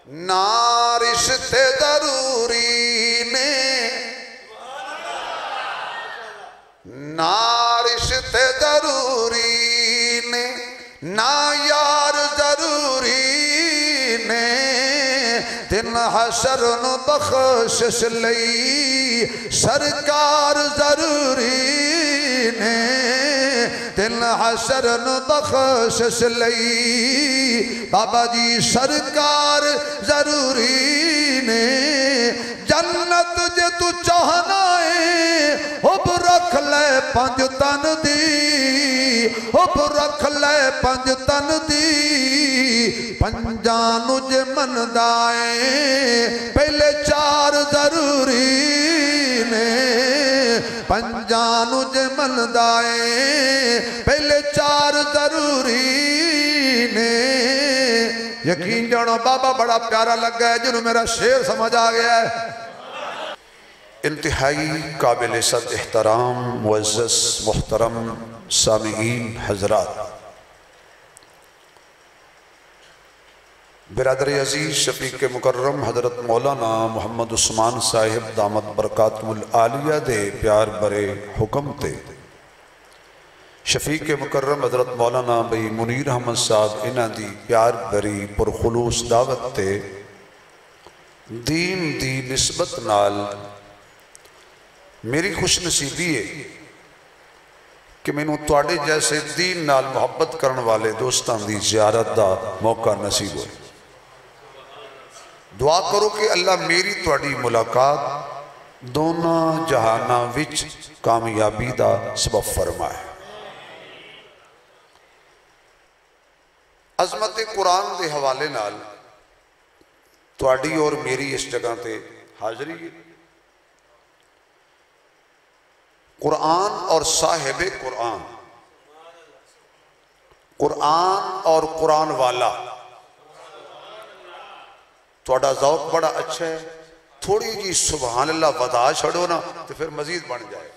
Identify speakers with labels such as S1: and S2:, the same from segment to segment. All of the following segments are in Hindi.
S1: ना रिश्ते जरूरी ने, ना रिश्ते जरूरी ने, ना यार जरूरी ने, दिन हशर नूं बख्शिश लई सरकार जरूरी ने, दिन हशर नूं बख्शिश लई बाबा जी सरकार जरूरी ने। जन्नत जे तू चाहना है हुब रख ले पंज तन दी, हुब रख ले पंज तन दी, पंजां नूं जे मनदा है पहले चार जरूरी ने, पंजां नूं जे मनदा है पहले चार जरूरी ने। यकीन जानो बाबा बड़ा प्यारा लगा है, जिन्होंने मेरा शेर समझ आ गया है। इंतहाई काबिल इज़्ज़त एहतराम मुअज़्ज़ज़ मुहतरम सामीईन हज़रात, बिरादर अज़ीज़ शफ़ीक़ मुकर्रम हज़रत मौलाना मोहम्मद उस्मान साहिब दामत बरकातुहुल आलिया दे प्यार भरे हुक्म ते शफ़ीक़ मुकर्रम हज़रत मौलाना भाई मुनीर अहमद साहब इन्हां दी प्यार भरी पुरखुलूस दावत ते दीन दी निस्बत नाल मेरी खुशनसीबी है कि मैनू तुहाडे जैसे दीन नाल मुहब्बत करने वाले दोस्तों की ज़ियारत का मौका नसीब हो। दुआ करो कि अल्लाह मेरी तुहाडी मुलाकात दोनों जहाना विच कामयाबी का सबब फरमाए। अजमत कुरान के हवाले नाल तुहाडी और मेरी इस जगह ते हाज़री है। कुरान और साहिबे कुरान, कुरान और कुरान वाला, थोड़ा ज़ौक बड़ा अच्छा है। थोड़ी जी सुभान अल्लाह बता छड़ो ना तो फिर मजीद बन जाए।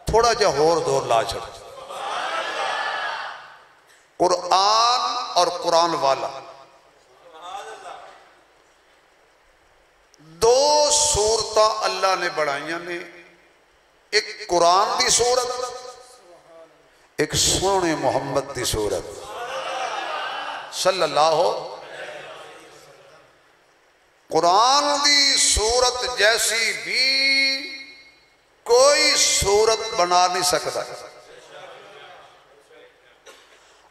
S1: थोड़ा जा होर दौर ला छड़ो। कुरान और कुरान वाला दो सूरत अल्लाह ने बनाई ने, एक कुरान की सूरत, एक सोने मुहम्मद की सूरत सल्लल्लाहु। कुरान की सूरत जैसी भी कोई सूरत बना नहीं सकता,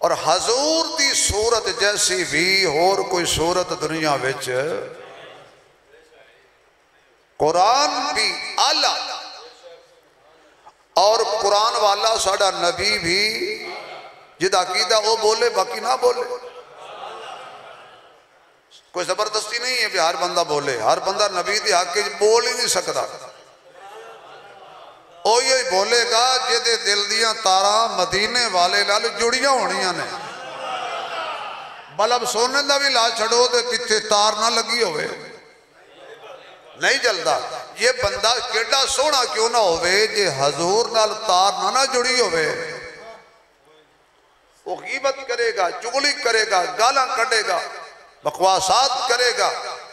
S1: और हजूर की सूरत जैसी भी होर कोई सूरत दुनिया विच, कुरान भी आला और कुरान वाला साडा नबी भी जिदा अकीदा वो बोले बाकी ना बोले। कोई जबरदस्ती नहीं है भी हर बंदा बोले, हर बंदा नबी के हक बोल ही नहीं सकता। ओ ये बोलेगा जिदे दिल दियां तारा मदीने वाले नाल जुड़ियां होनियां ने। बल्ब सोने का भी ला छड़ो तो पिछे तार ना लगी होवे नहीं जलता। ये बंदा केड़ा सोहना क्यों ना होवे, जे हजूर नाल तार ना जुड़ी होवे, वो गीबत करेगा, चुगली करेगा, गालां कढ़ेगा, बकवासात करेगा,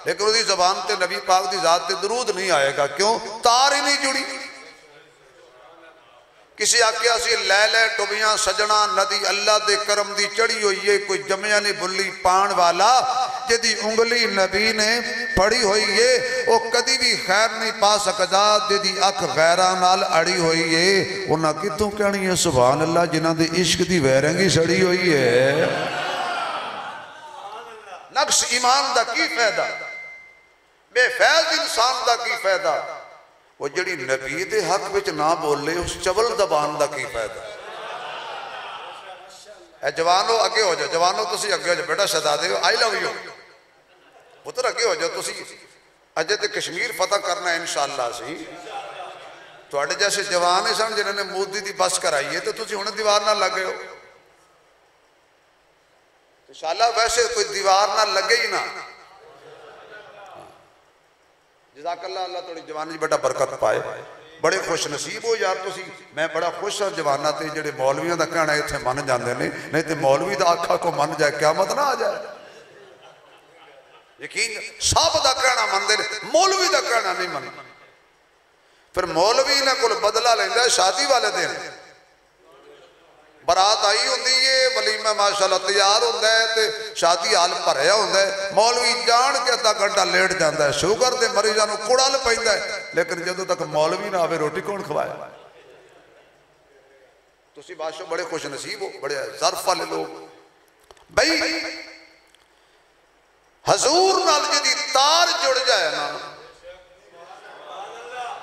S1: लेकिन उसकी जबान ते नबी पाक की जात ते दरूद नहीं आएगा। क्यों? तार ही नहीं जुड़ी। किसी आख्या सी लै लै टुबियां सजना नदी अल्लाह दे करम दी चढ़ी हुई है, कोई जमिया नहीं बुल्ली पान वाला जिदी उंगली नबी ने पड़ी हुई है वो कदी भी खैर नहीं पा सकता, जिदी अख गैरां नाल अड़ी हुई है उन्हें कितों कहनी है सुभान अल्लाह, जिन्हां दे इश्क दी वैरंगी सड़ी हुई है। नक्श ईमान दा की फायदा, बेफैज इंसान दा की फायदा, वो जिहड़ी नबी दे हक विच ना बोले उस चवल जबान का की फायदा। जवानो अगे हो जाओ, जवानो तुसी अगे हो जाओ, बेटा शहजादे आई लव यू पुत्र अगे हो जाओ। तुसी अजे तो कश्मीर फतह करना है इंशाअल्लाह। सी तुहाडे जैसे जवान ही सन जिन्होंने मोदी की बस कराई है, तो तुसी हुण दीवार ना लगे हो इंशाअल्लाह। वैसे कोई दीवार ना लगे ही ना। जज़ाकल्लाह, अल्लाह थोड़ी जवानी बेटा बरकत पाए। बड़े खुश नसीब हो यार तुसी। मैं बड़ा खुश हाँ जवाना ते जेडे मौलवियों का कहना इत्थे मन जाते हैं, नहीं तो मौलवी का आखा को मन जाए क्यामत ना आ जाए। यकीन सब का कहना मनते, मौलवी का कहना नहीं मनते। फिर मौलवी इन्होंने को बदला लेंदा शादी वाले दिन, बरात आई होंगी है, वलीमा माशाअल्लाह तैयार होंदा है ते शादी हाल भरया होंदा है, मौलवी जान के अद्धा घंटा लेट जाता है, शुगर के मरीजों को कुड़ल पैंदा है, लेकिन जदों तक मौलवी ना आवे रोटी कौन खवाए। तुसी बादशाह बड़े खुश नसीब हो, बड़े ज़र्फ वाले लोग। भाई हजूर नाल जिहदी तार जुड़ जाए ना,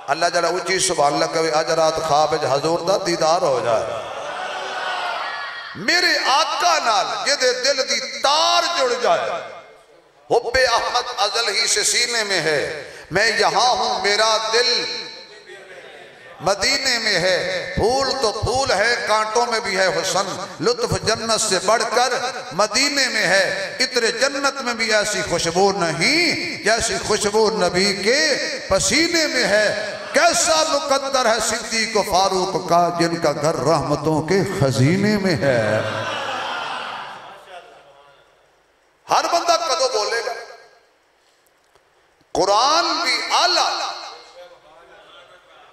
S1: अल्लाह जरा उची सुभान अल्लाह कहे अज रात ख्वाब हजूर दा दीदार हो जाए। मेरे आका नाल जिहदे दिल दी तार जुड़ जाए, हुब्बे अहमद अजल ही से सीने में है, मैं यहां हूं मेरा दिल मदीने में है, फूल तो फूल है कांटों में भी है हुस्न, लुत्फ जन्नत से बढ़कर मदीने में है, इतने जन्नत में भी ऐसी खुशबू नहीं जैसी खुशबू नबी के पसीने में है। कैसा मुकद्दर है सिद्दीक फारूक का जिनका घर रहमतों के खजीने में है। हर बंदा कदों बोलेगा, कुरान भी आला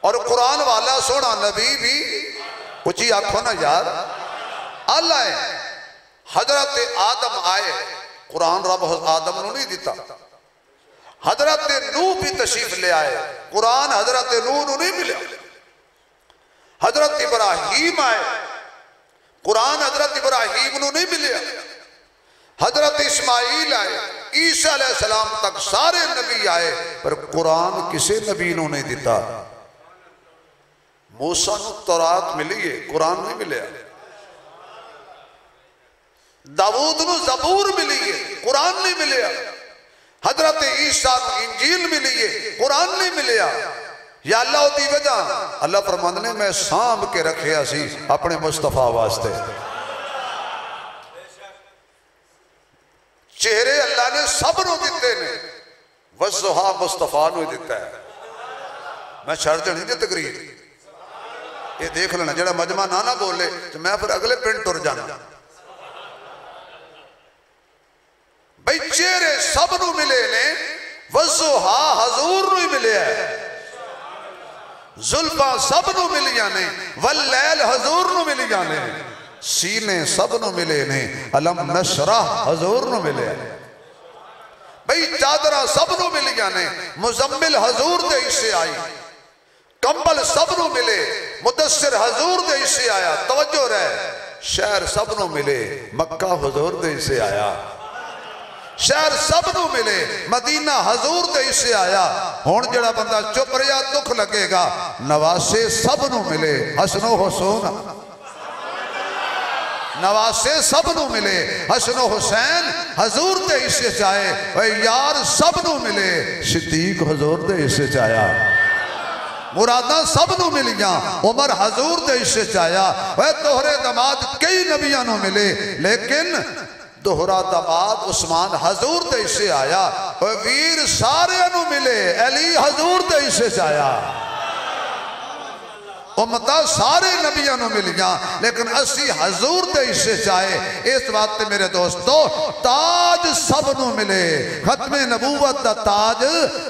S1: और कुरान वाला सोना नबी भी उची आखो ना यार आला है। हजरत आदम आए, कुरान रब आदम नू नहीं दिता, हजरत नूह भी तशरीफ ले आए, कुरान हजरत नूह नू नहीं मिला। हजरत इब्राहिम आए, कुरान हजरत इब्राहिम नू नहीं मिला। हजरत इस्माइल आए, ईसा अलैहिस्सलाम तक सारे नबी आए, पर कुरान किसी नबी नू नहीं दिता। मूसा नू तौरात मिली है, कुरान नहीं मिले। दाऊद नू ज़बूर मिली है, कुरान नहीं मिले। हजरत ईसा नू इंजील मिली है, कुरान नहीं मिले। या अल्लाह दी वजह अल्लाह फरमांदे ने मैं सांभ के रखिया सी अपने मुस्तफा वास्ते। चेहरे अल्लाह ने सब नू दिते ने, वज़ुहा मुस्तफा नू दिता है। मैं छड़ देनी जी तकरीर, ये देख लेना जरा मजमा ना बोले तो मैं फिर अगले पिंड तुर जाना। भाई चेहरे सब नू मिले ने, वज़ुहा हजूर नू मिले है, जुल्फा सब नू मिलिया ने, वल्लैल हजूर नू मिलिया ने, सीने सब नू मिले ने, अलम नशरह हजूर नू मिले। भाई चादरा सब नू मिलिया ने, मुजम्मिल हजूर दे हिस्से आई, कंबल सब नू मिले, मुदस्सिर हजूर दे हिस्से आया। तवज्जो रहे, शहर सब नू मिले, मक्का हजूर दे हिस्से आया। शहर सब नू मिले, मदीना हजूर दे हिस्से आया। हुण जेड़ा बंदा चुप रहा दुख लगेगा, नवासे सब नू मिले, हसनो हुसैन नवासे सब नू मिले, हसनो हुसैन हजूर दे हिस्से च आए। भाई यार सब नू मिले, सिद्दीक हजूर दे हिस्से च आया। मुरादा सब नू मिलिया, उमर हजूर दे हिस्से च आया। वह दोहरे दमाद कई नबियां नू मिले, लेकिन दोहरा दमाद उस्मान हजूर दे हिस्से आया। वह वीर सारे नू मिले, अली हजूर दे हिस्से च आया। उम्मता सारे नबियां नू मिलिया, लेकिन असी हजूर दे हिस्से च आए। इस बात मेरे दोस्तों ताज सब नू मिले, खत्मे नबूवत दा ताज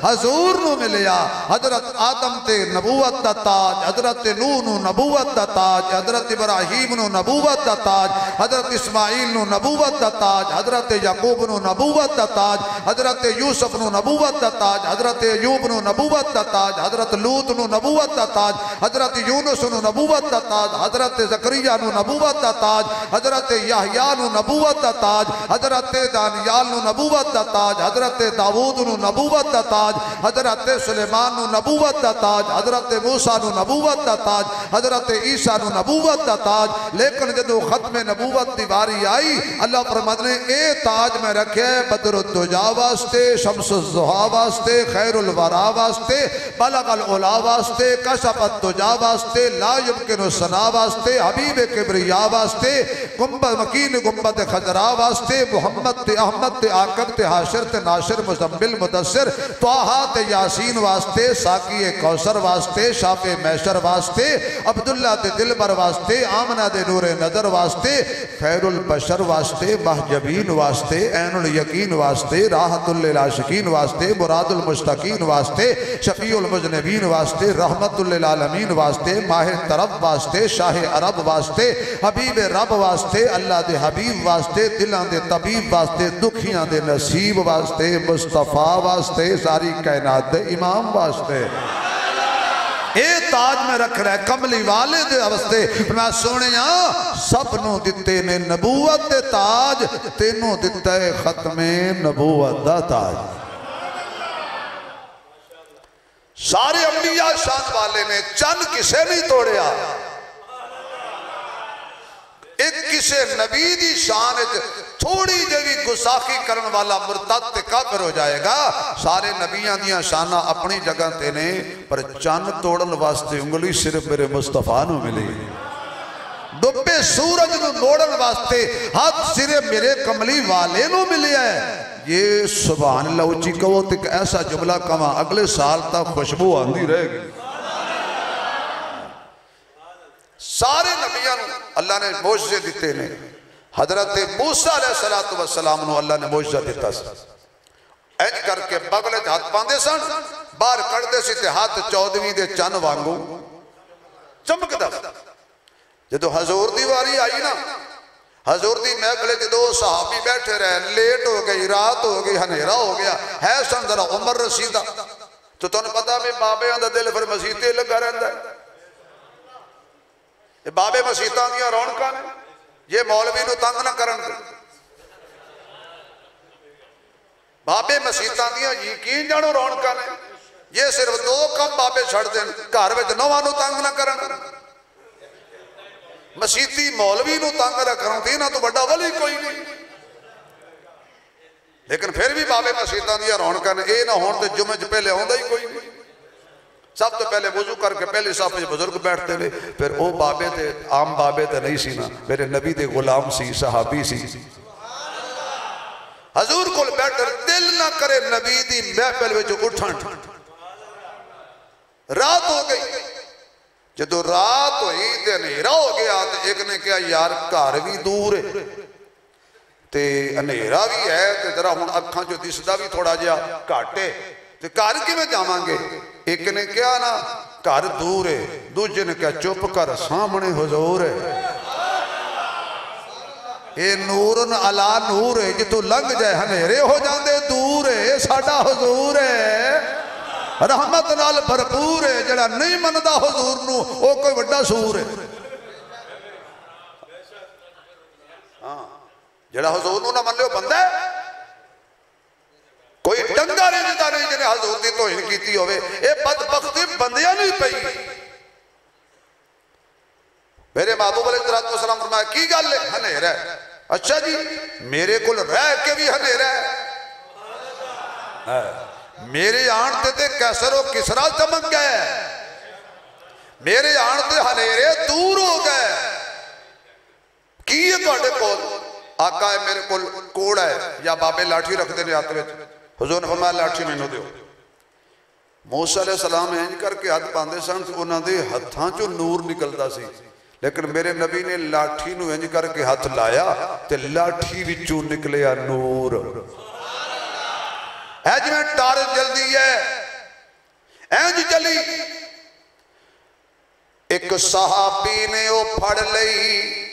S1: हजूर नू मिलिया। हजरत आदम ते नबूवत दा ताज, हजरत नूह नू नबूवत दा ताज, हजरत इब्राहिम नू नबूवत दा ताज, हजरत इस्माइल नू नबूवत दा ताज, हजरत याकूब नू नबूवत दा ताज, हजरत यूसुफ नू नबूवत दा ताज, हजरत अयूब नू नबूवत दा ताज, हजरत लूत नू नबूवत दा ताज, हजरत यूनुस नू नबूवत दा ताज, हजरत ज़करिया नू नबूवत दा ताज, हजरत याहया नू नबूवत दा ताज, हजरत दानियाल नू नबूवत दा ताज, हजरत दाऊद नू नबूवत दा ताज, हजरत सुलेमान नू नबूवत दा ताज, हजरत मूसा नू नबूवत दा ताज, हजरत ईसा नू नबूवत दा ताज। लेकिन जदों खत्मे नबूवत दी वारी आई, अल्लाह फरमाते ने ए ताज मैं रखे बदरुद्दुजा वास्ते, शम्सुज़्ज़ुहा वास्ते, खैरुल वरा वास्ते, बलगल उला वास्ते, कशफत दुजा वास्ते, ला युमकिनु सना वास्ते, हबीब किबरिया वास्ते, गुंबद मकीन गुंबद खजरा वास्ते, मोहम्मद ते अहमद ते आकब ते हाशिर ते नाशिर मुज़म्मिल मुदस्सिर त्वाहा ते यासीन वास्ते, साकी कौसर वास्ते, शाफे मैशर वास्ते, अब्दुल्ला दे दिलबर वास्ते, आमना दे नूरे नजर वास्ते, खैरुल बशर वास्ते, महजबीन वास्ते, ऐनुल यकीन वास्ते, राहतुल लिल आशिकीन वास्ते, मुरादुल मुश्ताकीन वास्ते, शफीउल मुज़निबीन वास्ते, रहमतुल लिल आलमीन वास्ते, माहिर तरब वास्ते, शाह अरब वास्ते, हबीब रब वास्ते, अल्लाह दे हबीब वास्ते, दिलां दे तबीब वास्ते, दुखियां दे नसीब वास्ते, मुस्तफा वास्ते, सारी कायनात दे इमाम वास्ते ये ताज में रख रहा है कमली वाले दे वास्ते। मैं सोने सब नू दिते ने नबूवत दे ताज, तेनों दिता है खत्मे नबूवत दा ताज। सारे अंबिया शान वाले ने, चंद किसे नहीं तोड़िया। एक किसे नबी दी शान थोड़ी जी गुस्ताखी करने वाला मुर्तद ते काफिर हो जाएगा। सारे नबियां दियां शाना अपनी जगह ते ने, पर चंद तोड़न वास्ते उंगली सिर्फ मेरे मुस्तफा नू मिली। डुबे सूरज नू मोड़न वास्ते हाथ सिर्फ मेरे कमली वाले नू मिले है। ये सुभान अल्लाह उच्ची कहो तो एक ऐसा जुमला कहा अगले साल तक खुशबू आंदी रहेगी। सारे नबियां अल्लाह ने मोजज़े दिते ने। हजरत मूसा अलैहिस्सलातु वस्सलाम नू अल्लाह ने मोजज़ा दिता सी, इंज करके बगले च हाथ पांदे सन, बाहर कढ़दे सी ते हाथ 14वीं दे चन्न वांगू चमकदा। जदों हजूर दी वारी आई ना, हजूर दी महफिल च दो सहाबी बैठे रहे, लेट हो गई, रात हो गई, हनेरा हो गया है, सन जरा उमर रसीदा। तो तुहानू पता भी बाबियां दा दिल फिर मसीते लगा रहिंदा है। बाबे मसीतां दियां रौनकां ने, जे मौलवी नू तंग ना करन। बाबे मसीतां दियां यकीन जानो रौनकां ने, जे सिर्फ दो कम बाबे छड़ देन, घर विच नौवां नू तंग ना करन। मसीती मौलवी नू तंग ना करन ते इन्हां तों वड्डा वली कोई नहीं। लेकिन फिर भी बाबे मसीतां दियां रौनकां ने। ये ना होण ते जुमे च पहले आउंदा ही कोई नहीं। सब तो पहले वजू करके पहले साफ बुजुर्ग बैठते ने, फिर वो बाबे थे आम बाबे तो नहीं सी ना, मेरे नबी दे गुलाम सी, सहाबी सी। हजूर को बैठ दिल ना करे नबी दी महफिल विच उठन। रात हो गई, जदों रात हुई ते हनेरा हो गया तो एक ने कहा यार घर भी दूर है ते हनेरा भी है ते जरा हुण अखां चों दिसदा भी थोड़ा जिहा घट है ते घर किवें जावांगे। एक ने कहा ना घर दूर है, दूजे ने कहा चुप कर सामने हुजूर है। ये नूरन अला नूर है, जितों लंघ जाए हनेरे हो जाते दूर है। साडा हुजूर है रहमत नाल भरपूर है, जड़ा नहीं मनदा हुजूर नू वो कोई वड्डा सूर है। हाँ, जड़ा हुजूर नू ना मन लियो बंदा है। कोई डंगा रिंदा नहीं जिन्हें हजूर की तोहिन की होवे। ये बदबख्ती बंदियां नहीं पई। मेरे महबूब अलैहिस्सलाम फरमाया की गल है? हनेरा है। अच्छा जी, मेरे को रह के भी हनेरा है। मेरे आण ते कैसरो किसरा चमक गए, मेरे आण ते हनेरे दूर हो गए। की है तुहाडे कोल? आका है मेरे कोल कोड़ा है, या बाबे लाठी रखते ने हाथ में। हुजूर ने फरमाया लाठी मैनू दिओ। मूसा अलैहिस्सलाम इंज करके हथ पांदे सन, उन्हां दे हत्थां चों नूर निकलदा सी। लेकिन मेरे नबी ने लाठी नू इंज करके हथ लाया ते लाठी विचों निकलिया नूर। है जिवें टारच जल्दी है, इंज चली। एक सहाबी ने वो फड़ लई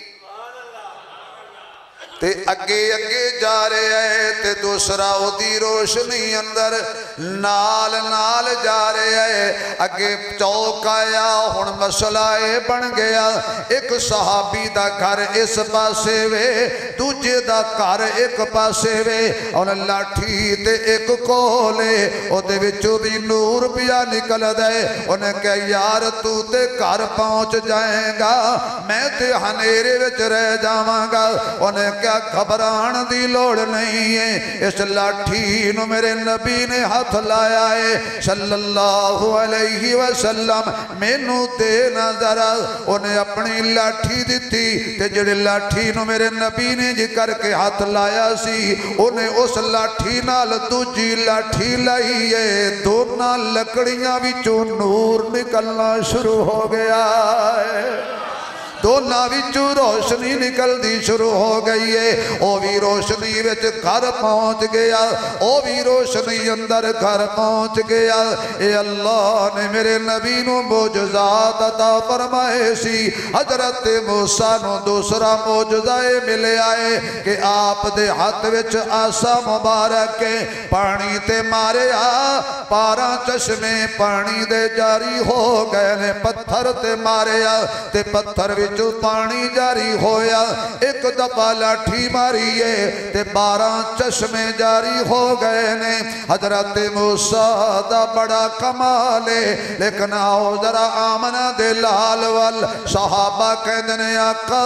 S1: ते अगे अगे जा रहा है, ते दूसरा ओदी रोशनी अंदर नाल नाल जा रहा है। अगे चौक आया, हुण मसला ये बन गया, एक सहाबी दा घर इस पासे वे, दूजे दा घर एक पासे वे। उन लाठी ते एक कोले ओदे विचों भी नूर पिया निकलदा है। उन्हें कहा यार तू ते घर पहुंच जाएगा, मैं ते हनेरे विच रह जावांगा। उन्हें क्या घबराण दी लोड़ नहीं है, इस लाठी नू मेरे नबी ने हाथ लाया है सल्लल्लाहु अलैहि वसल्लम, मैनू दे ना जरा। उन्हें अपनी लाठी दी ते जिहड़ी लाठी नू मेरे नबी ने जी करके हाथ लाया सी, उन्हें उस लाठी नाल दूजी लाठी लाई है। दोनों लकड़ियां विचों नूर निकलना शुरू हो गया है, दोनों विचों रोशनी निकलती शुरू हो गई है। वो भी रोशनी विच घर पहुंच गया, वो भी रोशनी अंदर घर पहुंच गया। ये अल्लाह ने मेरे नबी नू मोजज़ात अता फरमाए सी। हजरत मूसा नू दूसरा मोजज़ा मिले आए कि आप दे हाथ विच आसा मुबारक है, पानी ते मारे आ 12 चश्मे पानी दे जारी हो गए ने। पत्थर ते मारे आ ते पत्थर जो पानी जारी होया, एक दफा लाठी मारी है ते 12 चश्मे जारी हो गए ने। हजरत मूसा दा बड़ा कमाल है। लेकिन आओ जरा आमना दे लाल वल, सहाबा कहते ने आका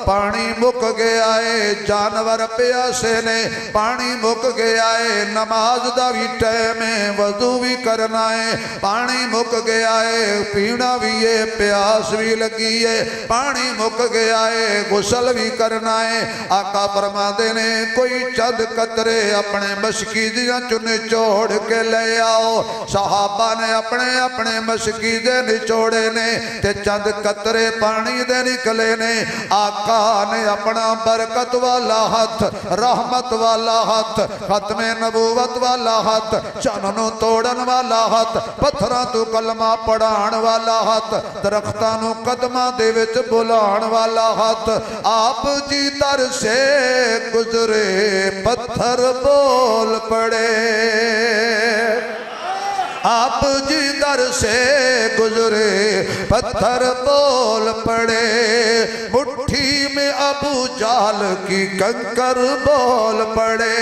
S1: पानी मुक गया है, जानवर प्यासे ने, पानी मुक गया है, नमाज दा भी टाइम है, वजू भी करना है, पानी मुक गया है, पीना भी है, प्यास भी लगी है, पानी मुक गया है, गुसल भी करना है। आका फरमाते ने कोई चंद कतरे अपने मशकीजियां चुन निचोड़ के ले आओ। सहाबा ने अपने अपने मशकीजे निचोड़े ने ते चंद कतरे पानी दे निकले ने। आका ने अपना बरकत वाला हाथ, रहमत वाला हाथ, खत्मे नबूवत वाला हाथ, चन्न तोड़न वाला हाथ, पत्थरां तो कलमा पढ़ाण वाला हाथ, दरख्तां नू कदमां दे विच बुलाण वाला हाथ, आप जी दर से गुजरे पत्थर बोल पड़े। आप जी दर से गुजरे पत्थर बोल पड़े। मुट्ठी में अबू जाल की कंकर बोल पड़े,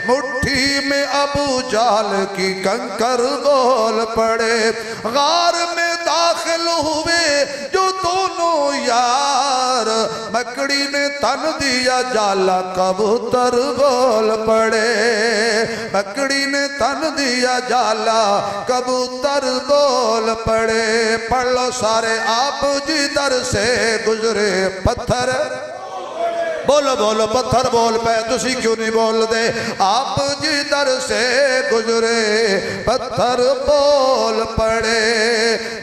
S1: मुट्ठी में अबू जाल की कंकर बोल पड़े। गार में दाखिल हुए जो दोनों यार, मकड़ी ने तन दिया जाला कबूतर बोल पड़े, मकड़ी ने तन दिया जाला कबूतर बोल पड़े। पढ़ लो सारे आप जी दर से गुजरे पत्थर, बोलो बोलो पत्थर बोल पे, तुसी क्यों नहीं बोल दे। आप जी दर से गुजरे पत्थर बोल पड़े।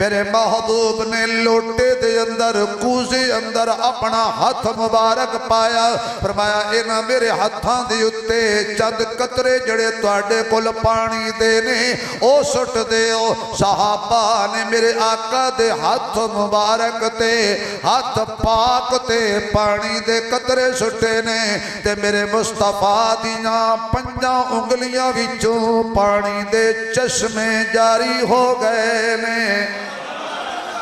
S1: मेरे महबूब ने लोटे दे अंदर कूजे अंदर अपना हाथ मुबारक पाया, फरमाया इन्हां मेरे हाथां दे उत्ते चंद कतरे जड़े तुहाडे कोल पानी दे ने ओ सुट दिओ। सहाबा ने मेरे आका दे हाथ मुबारक ते हाथ पाक ते पानी दे कतरे सुटे ने ते मेरे मुस्तफा दियां 5 उंगलियां विचों पानी दे चश्मे जारी हो गए ने।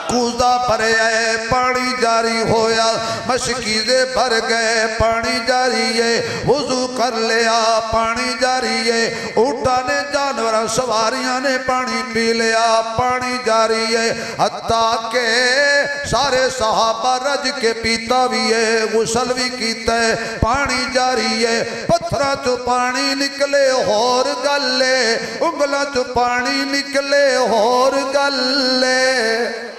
S1: कूदा भरे आए पानी जारी होया, मशकीजे भर गए पानी जारी है, वुजू कर लिया पानी जारी है, ऊँटा ने जानवर सवारियां ने पानी पी लिया पानी जारी है। हत्ता के सारे सहाबा रज के पीता भी है, गुसल भी कीता है, पानी जारी है। पत्थरां चो पानी निकले होर गल्ले, उंगलां चो पानी निकले होर गल्ले।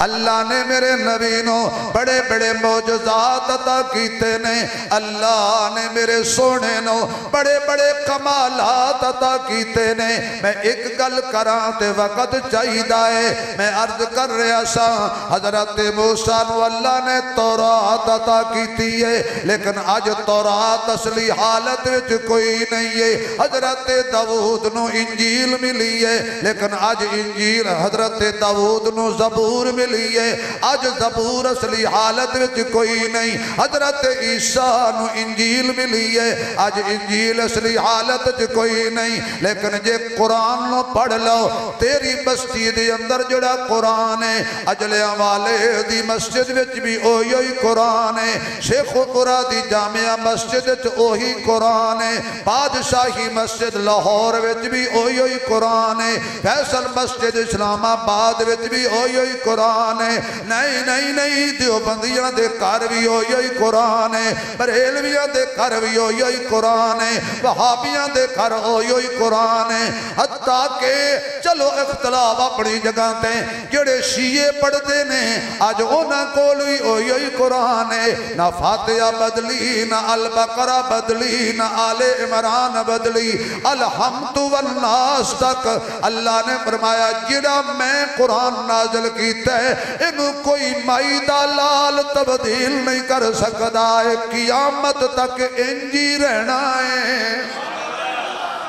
S1: अल्लाह ने मेरे नबी नू बड़े बड़े मौजज़ात अता कीते ने, अल्लाह ने मेरे सोने नू बड़े बड़े कमालात अता कीते ने। मैं एक गल करा ते वक़्त चाहिदा है, मैं अर्ज कर रहा सा हजरत मूसा नू अल्लाह ने तौरात अता कीती है, लेकिन अज तौरात असली हालत विच कोई नहीं है। हजरत दाऊद नू इंजील मिली है, लेकिन अज इंजील हजरत दाऊद नू ज़बूर मिली है, अज ज़बूर असली हालत विच कोई नहीं। हजरत ईसा नू इंजील मिली है, अज इंजील असली हालत च कोई नहीं। लेकिन जे कुरान नू पढ़ लो, तेरी बस्ती दे अंदर जड़ा कुरान है, अजलियां वाले दी मस्जिद विच भी ओही कुरान है, शेखुपुरा दी जामिया मस्जिद च ओही कुरान है, बादशाही मस्जिद लाहौर विच भी ओही कुरान है, फैसल मस्जिद इस्लामाबाद विच भी ओही कुरान कुरान है। नहीं नहीं नहीं, देवबंदियां दे घर भी ओही कुरान है, बरेलवियां दे घर भी ओही कुरान है, वहाबियां दे घर ओही कुरान है। हत्ता के चलो इख्तलाफ अपनी जगह ते, जेड़े शीए पढ़ते ने अज उन्हां कोल भी ओही कुरान है। ना फातिहा बदली, ना अल बकरा बदली, ना आले इमरान बदली, अलहम्दु वन्नास तक अल्लाह ने फरमाया जिहड़ा मैं कुरान नाज़िल कीता है इनू कोई माई दा लाल तब्दील नहीं कर सकदा है, कियामत तक इंज ही रहना है,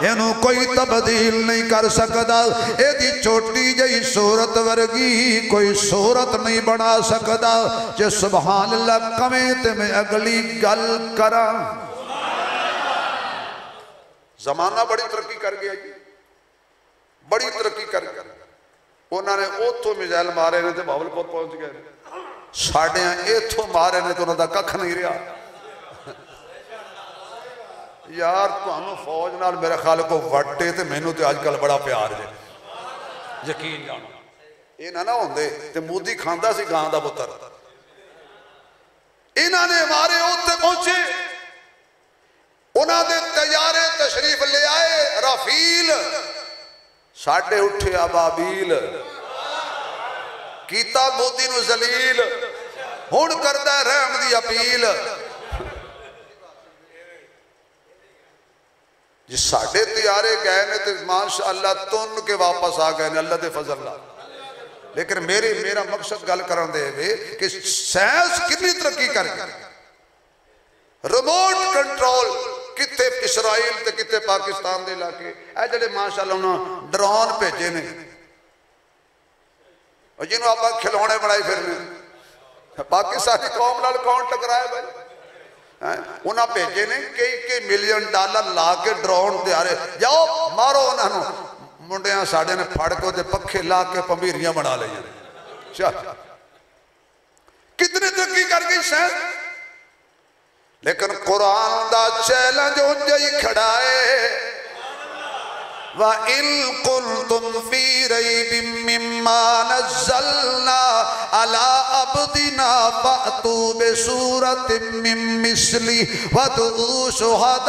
S1: इनू कोई तब्दील नहीं कर सकता। एदी छोटी जी सूरत वर्गी कोई सूरत नहीं बना सकता। जे सुभान अल्लाह कवें ते मैं अगली गल करा। जमाना बड़ी तरक्की कर गया जी, बड़ी तरक्की कर गया। उन्होंने उतों मिसाइल मारे ने तो भावलपुर पहुंच गए, साढ़े इथों मारे ने तो उन्होंने कख नहीं रहा। यार तुहानू फौज नाल मेरे ख्याल को वटे तो मैनू तो अजकल बड़ा प्यार है, यकीन जानो ये ना होंदे ते मोदी खांदा सी गां दा पुत्तर। इन्होंने मारे उत्ते पहुंचे, उन्होंने तैयारे तशरीफ ले आए राफील, साढ़े उठे अबाबील, कीता मोदी नू जलील, हुण करदा रहम दी अपील। जी साढ़े तैयारे गए ने तो माशाअल्लाह तुन के वापस आ गए अल्लाह के फजल नाल। लेकिन मेरा मकसद गल करन दे कि साइंस कितनी तरक्की कर गई। रिमोट कंट्रोल कितने इसराइल ते कितने पाकिस्तान के इलाके ए जेडे माशाअल्लाह उन्होंने ड्रोन भेजे ने, जिन्होंने आप खिलौने बनाए फिरने, पाकिस्तानी कौम नाल कौन टकराया भाई? उन्हें भेजे ने कई मिलियन डॉलर ला के ड्रोन तैयारे, जाओ मारो उन्होंने। मुंडिया साढ़े ने फड़ के पखे ला के भंबीरियां बना ली। कितनी तरक्की कर गई शायद, लेकिन कुरान का चैलेंज उंज ही खड़ा है। व इन कुंतुम फी रैबिम मिम्मा नज़्ज़लना अला अब्दिना फअतू बिसूरतिम मिन मिस्ली वदऊ शुहदाअकुम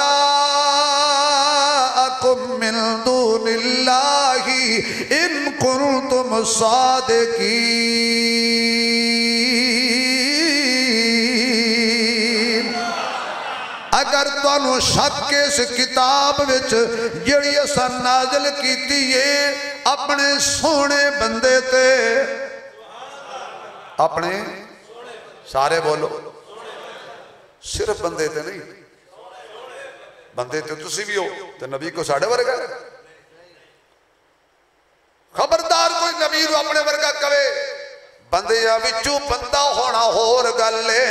S1: मिन दूनिल्लाहि इन कुंतुम सादिकीन। अगर तुहानू शक इस किताब विच जिहड़ी असां नाज़िल कीती है अपने सोने बंदे ते, अपने सारे बोलो, सिर्फ बंदे ते नहीं, बंदे ते तुसी भी हो तो नबी को साढ़े वर्गा। खबरदार कोई नबी नूं अपने वर्गा कवे। बंदियां विचों बंदा होना होर गल है,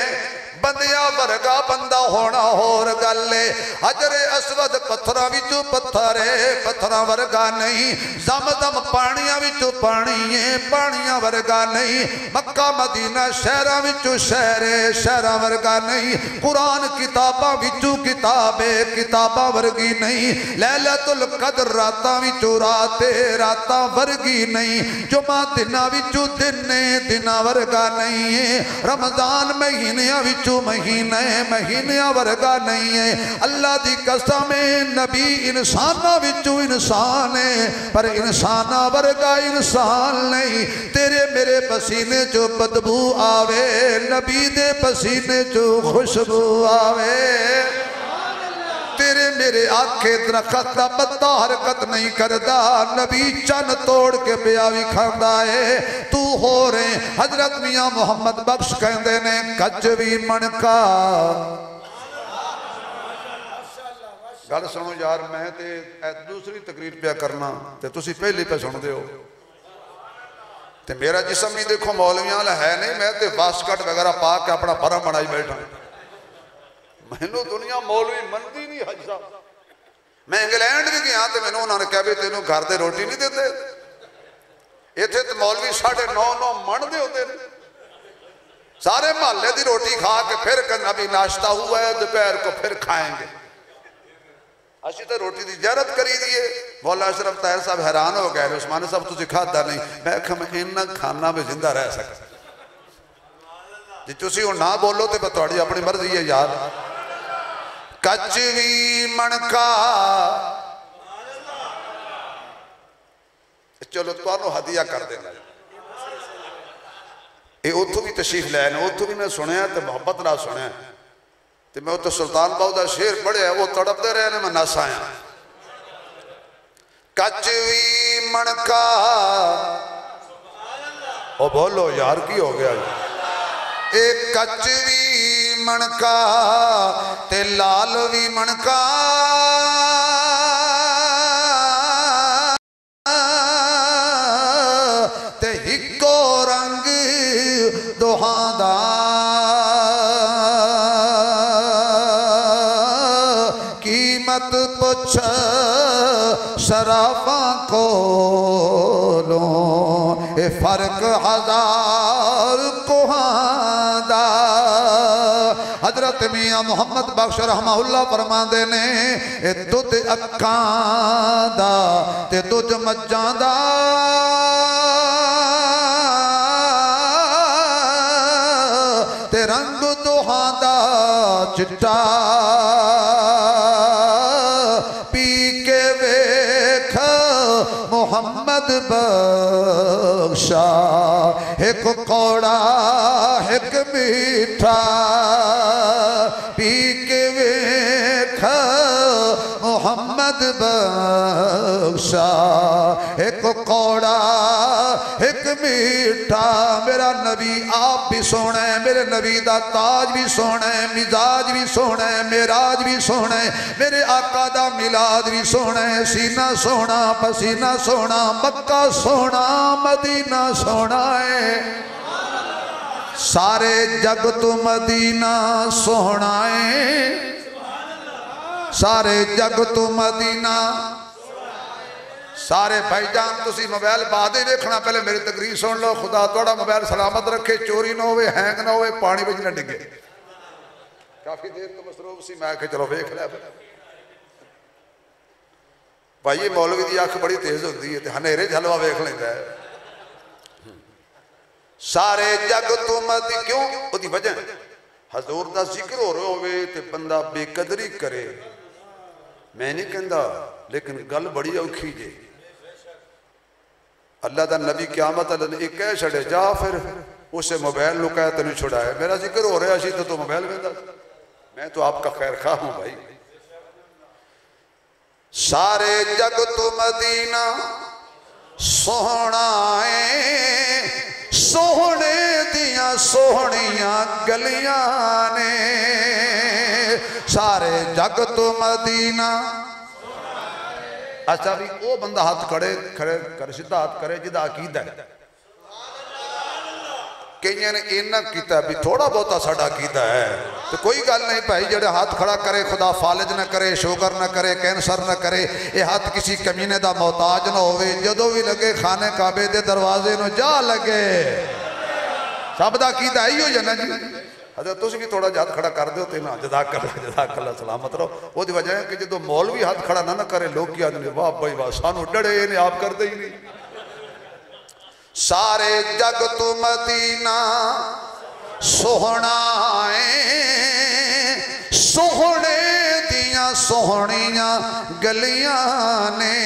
S1: बंदियां वर्गा बंदा होना होर गल है। हजरे असवद पत्थरां विचों पत्थर है, पत्थरां वर्गा नहीं। जमदम पानियां विचों पानी है, पानियां वर्गा नहीं। मक्का मदीना शहरां विचों शहर है, शहरां वर्गा नहीं। कुरान किताबां विचों किताब है, किताबां वर्गी नहीं। लैलतुल कदर रातां विचों रात है, रातां वर्गी नहीं। जुमा दिनां विचों दिन है, दिनां वर्गा नहीं है। रमजान महीनियां विचों महीने, महीनियां वर्गा नहीं है। अल्लाह दी कसम है नबी इंसाना विचों इंसान है, पर इंसाना वर्गा इंसान नहीं। तेरे मेरे पसीने चो बदबू आवे, नबी दे पसीने चो खुशबू आवे। तेरे मेरे आखे दरखत का पत्ता हरकत नहीं करता, नबी चन तोड़ के पिया भी खांदा है। तू हो रहे हजरत मियां मोहम्मद बख्श कहते ने कच भी मनका। गल सुनो यार, मैं ते दूसरी तकरीर पिया करना ते तुसी पहली पे सुनते हो। ते मेरा जिसम भी देखो मौलवियां वाला है नहीं, मैं तो वास्कट वगैरह पा के अपना भरम बनाई बैठा। मैनू दुनिया मौलवी मनती नहीं। हज साहब मैं इंग्लैंड भी गया तो मैंने उन्होंने कहा भी तेनों घर दे रोटी नहीं देते। इतने तो मौलवी 9:30 मनते होते हैं, सारे महल्ले की रोटी खा के फिर कहना भी नाश्ता हुआ है दोपहर को फिर खाएंगे। असी तो रोटी की ज़ियारत करी दी है। मौला अशरफ ताहिर साहब हैरान हो गए, उस्मान साहब तुझे खाता नहीं। मैं इन्ना खाना में जिंदा रह सकता। जी तुसी हुण ना बोलो तो तुहाडी अपनी मर्जी है यार। कच भी मणका, चलो तुहानू हदिया कर देना। ये उतों भी तशरीफ लैन, उतों भी मैं सुनिया तो मुहब्बत ना सुनिया तो मैं उतो सुल्तान बाहू का शेर पढ़िया, वो तड़पते रहे ने, मैं नस आया। कच भी मणका, ओ बोलो यार की हो गया। एक कच भी मणका ते लाल भी मणका, ते हिको रंग दोहां दा, कीमत पुछ शराबा कोलों, ए फर्क हजार कोहांदा। हजरत मियां मुहम्मद बख्श रहमहुल्लाह फरमांदे ने, ए दुध अखां दा ते दुध मज्जां दा, ते रंग दोहां दा चिट्टा, पी के वेख मुहम्मद बख्शा, एक कौड़ा एक मीठा, पी के वेख मुहम्मद बख्शा, एक कौड़ा एक मीठा। मेरा नबी आप भी सोना है, मेरे नबी दा ताज भी सोना है, मिजाज भी सोना है, मेराज भी सोना है, मेरे आका दा मिलाद भी सोना है। सीना सोना, पसीना सोना, मक्का सोना, मदीना सोना है। सारे जग तो मदीना सोना है, सारे जग तो मदीना। सारे भाईजान तुसी मोबाइल बाद ही देखना, पहले मेरी तकरीर सुन लो। खुदा थोड़ा मोबाइल सलामत रखे, चोरी ना होवे, हैंग ना होवे, पानी विच ना डिगे। काफी देर तो मसरूफ सी, मैं आखे चलो वेख लिया। भाई मौलवी की अख बड़ी तेज होती है, हनेरे च हलवा वेख लेंदा है। सारे जग तो मदी, क्यों? उसकी वजह हजूर का जिक्र हो रहा होवे ते बंदा बेकदरी करे, मैं नहीं कहता, लेकिन गल बड़ी औखी जे। अल्लाह का नबी क्यामत एक कह छड़े, जा फिर उसे मोबाइल नु कह तेन छुड़ाए, मेरा जिक्र हो रहा सी तो तू मोबाइल वेंदा। मैं तो आपका खैर खा हूं भाई। सारे जग तो मदीना सोहना है, सोहने दिया सोहनिया गलियां ने। सारे जग तो मदीना। अच्छा भी वो बंदा हाथ खड़े खड़े कर, सीधा हाथ करे जिदा अकीदा है। कई ने इन्ना किया भी थोड़ा बहुता साडा अकीदा है, तो कोई गल नहीं भाई। जेड़े हाथ खड़ा करे खुदा फालिज न करे, शुगर न करे, कैंसर न करे, ये हाथ किसी कमीने का मोहताज न होवे। जदों भी लगे खाने काबे दे दरवाजे नु जा लगे, सब दा अकीदा इहो ही है ना जी। हजरत तुम भी थोड़ा हाथ खड़ा कर दो तो ना, जज़ाकल्लाह सलामत रहो। वो वजह है कि जो मौलवी हाथ खड़ा ना करे, लोग क्या आदमी वाह भाई वाह, सानू डरे ने, आप करते ही नहीं। सारे जग तू मदीना सोहना है, सोहने दिया सोहनिया गलियां ने।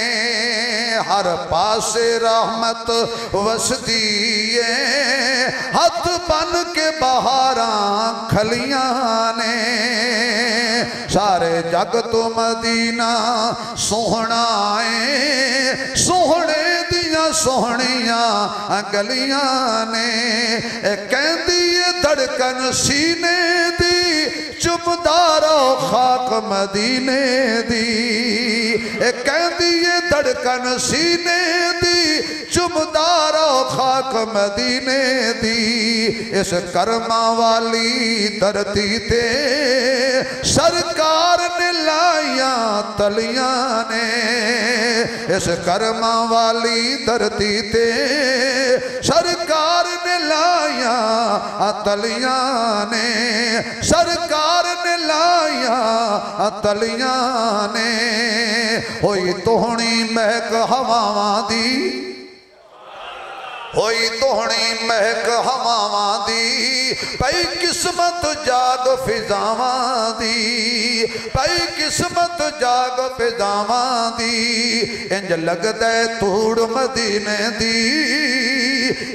S1: हर पासे रहमत वसदी है, हाथ बन के बहारा खलियां ने। सारे जग तो मदीना सोहना है, सोहने दिया सोहनिया गलियां ने। कहती है धड़कन सीने दी, चुपदारो खाक मदीने दी। कहती है धड़कन सीने दी, चुपदारो खाक मदीने दी। इस कर्मा वाली धरती ते सरकार ने लाइया तलियां ने। इस कर्मा वाली धरती ते सरकार ने लाइया तलियां ने। सरकार ने लाइया तलियां ने। होई तोहनी महक हवावां दी, होई तोहनी महक हवावां दी पई किस्मत जाग फिजावां दी पई किस्मत जाग फिजावां दी इंज लगदा है धूड़ मदीने दी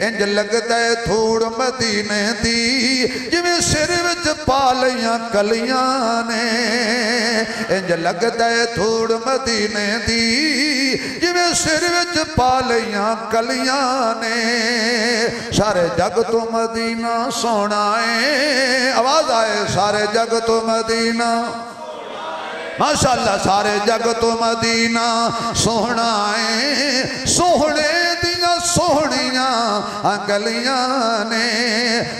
S1: इंज लगदा है धूड़ मदीने दी जिवें सिर विच पा लईयां कलियां ने इंज लगदा है धूड़ मदीने दी जिवें सिर विच पा लईयां कलियां ने सारे जग तो मदीना सोना है आवाज आए सारे जग तो मदीना माशाअल्लाह सारे जग तो मदीना सोहना है सोहने दियां सोहनियां गलियां ने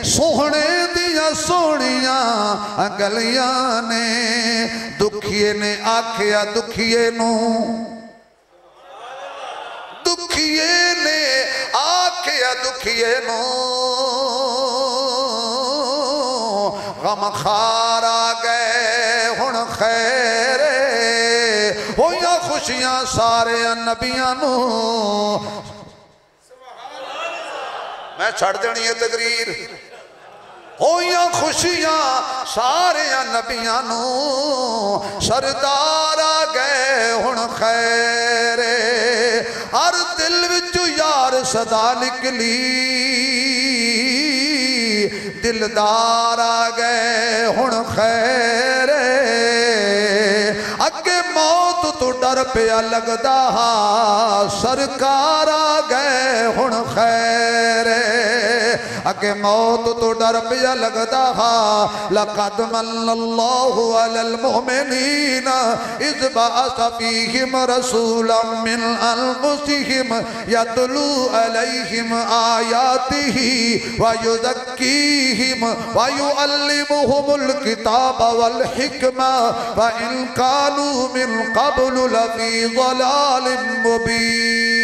S1: सोहने दियां सोहनियां गलियां ने दुखिए ने आखिया दुखिए नू दुखिए ने आखिया दुखिए नू गम खार आ गए हुण खैर होइया खुशियां सारे नबियां नू मैं छड़ देनी है तकरीर होइया खुशियां सारे नबियां नू सरदार आ गए हुण खैर हर दिल विचों यार सदा निकली दिलदार आ गए हुण खैर अगे मौत तो डर पिया लगदा सरकार आ गए हुण खैर अगे मौत तो डर पिया लगदा लक़द मन्नल्लाहु अलल मुमिनीना इज़ बअस फ़ीहिम रसूलन मिन अनफुसिहिम यतलू अलैहिम आयातिही व युज़क्कीहिम व युअल्लिमुहुमुल किताब वल हिकमा व इन कानू मिन क़ब्लु लफ़ी ज़लालिन मुबीन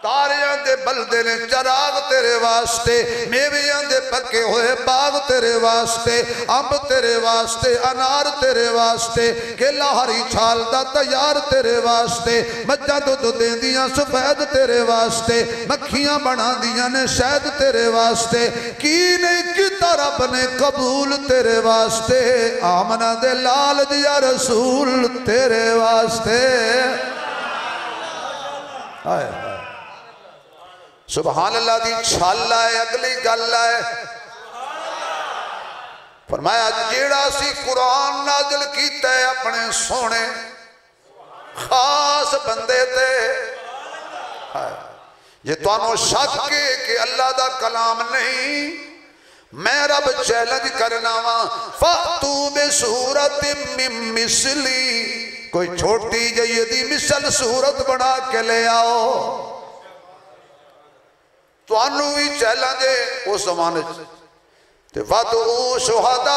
S1: तारियां दे बलदे ने चराग तेरे वास्ते मेवियां दे पके होए बाग तेरे वास्ते अंब तेरे वास्ते अनार तेरे वास्ते केला हरी छाल दा तैयार तेरे वास्ते मज्जां दुध देंदियां सफेद तेरे वास्ते मक्खियां बनांदियां ने शहद तेरे वास्ते की नहीं कीता रब ने कबूल तेरे वास्ते आमना दे लाल दिया रसूल तेरे वास्ते हाय सुभान अल्लाह दी छल है अगली गल है फरमाया जेड़ा सी कुरान नाज़िल कीता है अपने सोने खास बंदे ते जे तुहानू शक है कि अल्लाह दा कलाम नहीं मैं रब चैलेंज करना वा फ़अतू बिसूरतिम मिन मिसली कोई छोटी जही दी मिसल सूरत बना के ले आओ तुहानू भी चैलेंज है उस जमाने ते वदू शुहदाकुम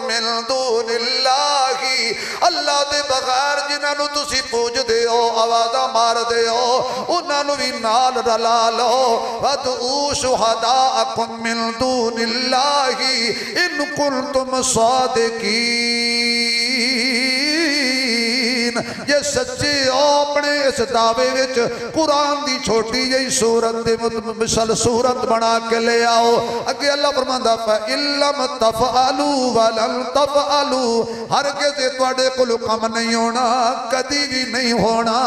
S1: मिन दूनिल्लाही अल्लाह दे बगैर जिन्हां तुसी पूजदे हो आवाज़ां मारदे हो उन्हां भी नाल रला लो वदू शुहदाकुम मिन दूनिल्लाही इन कुंतुम सादिकीन ये सच्चे हो अपने इस दावे विच कुरान दी छोटी जही सूरत दे मिसल सूरत बना के ले आओ अगे अल्लाह फरमांदा फा इल्लम तफअलू वलन तफअलू हरगिज़ तुहाडे कोल कम नहीं होना कदी भी नहीं होना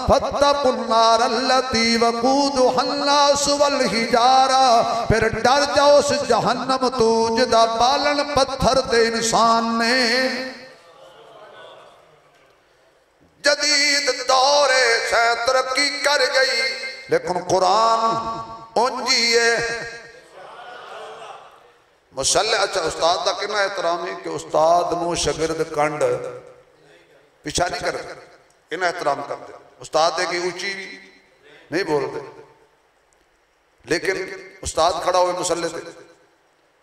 S1: फत्तकुन नार अल्लती वकूदुहा अन्नास वल हिजारा फिर डर जाओ उस जहन्नम तो जिदा बालन पत्थर ते इंसान ने जदीद दौर से तरक्की कर गई लेकिन कुरान उंजी है मुसल्ले अच्छा उस्ताद का कितना एहतराम है कि उस्ताद नू शागिर्द कंड पीछा नहीं कर इन्हें एहतराम करते उस्ताद की ऊंची नहीं बोलते लेकिन उस्ताद खड़ा हुए मुसल्ले पे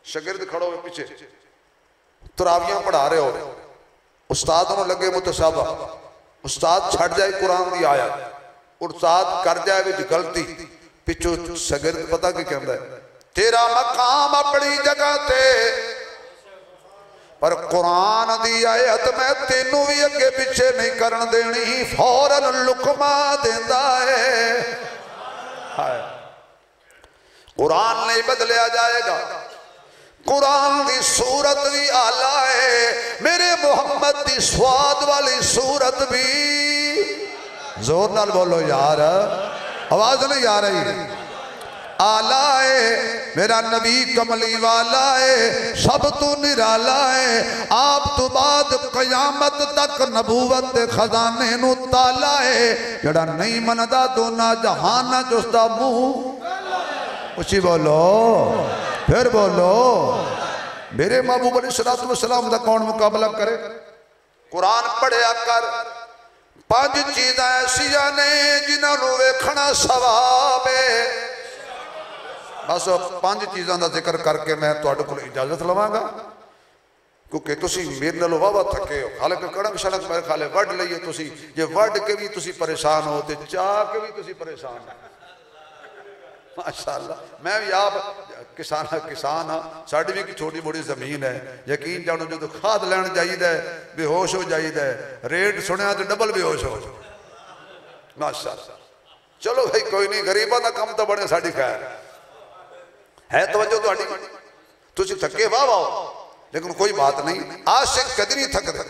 S1: शागिर्द खड़ा हुए पीछे तरावियां पढ़ा रहे हो उस्ताद नू लगे मुतशाबा उस्ताद छड़ जाए कुरान की आयत उस्ताद कर जाए विच गलती पिछू शागिर्द पता की कहता है तेरा मकाम अपनी जगह ते पर कुरान दी आयत मैं तेनू भी अगे पिछे नहीं करन देनी, फौरन लुकमा देंदा है। कुरान नहीं बदलिया जाएगा, कुरान की सूरत भी आला है, मेरे मुहम्मद की स्वाद वाली सूरत भी। जोर नाल बोलो यार, आवाज नहीं आ रही। आला है मेरा नबी कमली वाला है, सब तू निराला है। आप तो बाद कयामत तक नबूवत खजाने नू ताला है, जड़ा नहीं मनदा दोना जहाना च उसदा मुंह। उची बोलो, फिर बोलो। मेरे महबूब अलैहिस्सलातु वस्सलाम दा कौन मुकाबला करे? कुरान पढ़िया कर। 5 चीज़ां ऐसियां ने जिन्होंने वेखना सवाब है। बस 5 चीज़ों का जिक्र करके मैं तुहाडे कोल इजाजत लवांगा, क्योंकि तुसी मेरे नालों वाहवा थके हो। हालांकि कड़क शड़क मेरे खाले वढ़ लईए, तुसी जे वढ़ के भी तुसी परेशान हो तो चाह के भी तुसी परेशान हो। माशाअल्लाह, मैं भी आप किसान हाँ, साड़ी भी छोटी मोटी जमीन है। यकीन जानो जो खाद लैन जाइदा बेहोश हो जाइदा, रेट सुनिया तो डबल बेहोश हो। माशाअल्लाह, चलो भाई कोई नहीं, गरीबों का कम तो बने साड़ी खैर है। तवज्जो तुहाडी, तुसी थके वाह वाह, लेकिन कोई बात नहीं। आशिक कदी नहीं थकदा,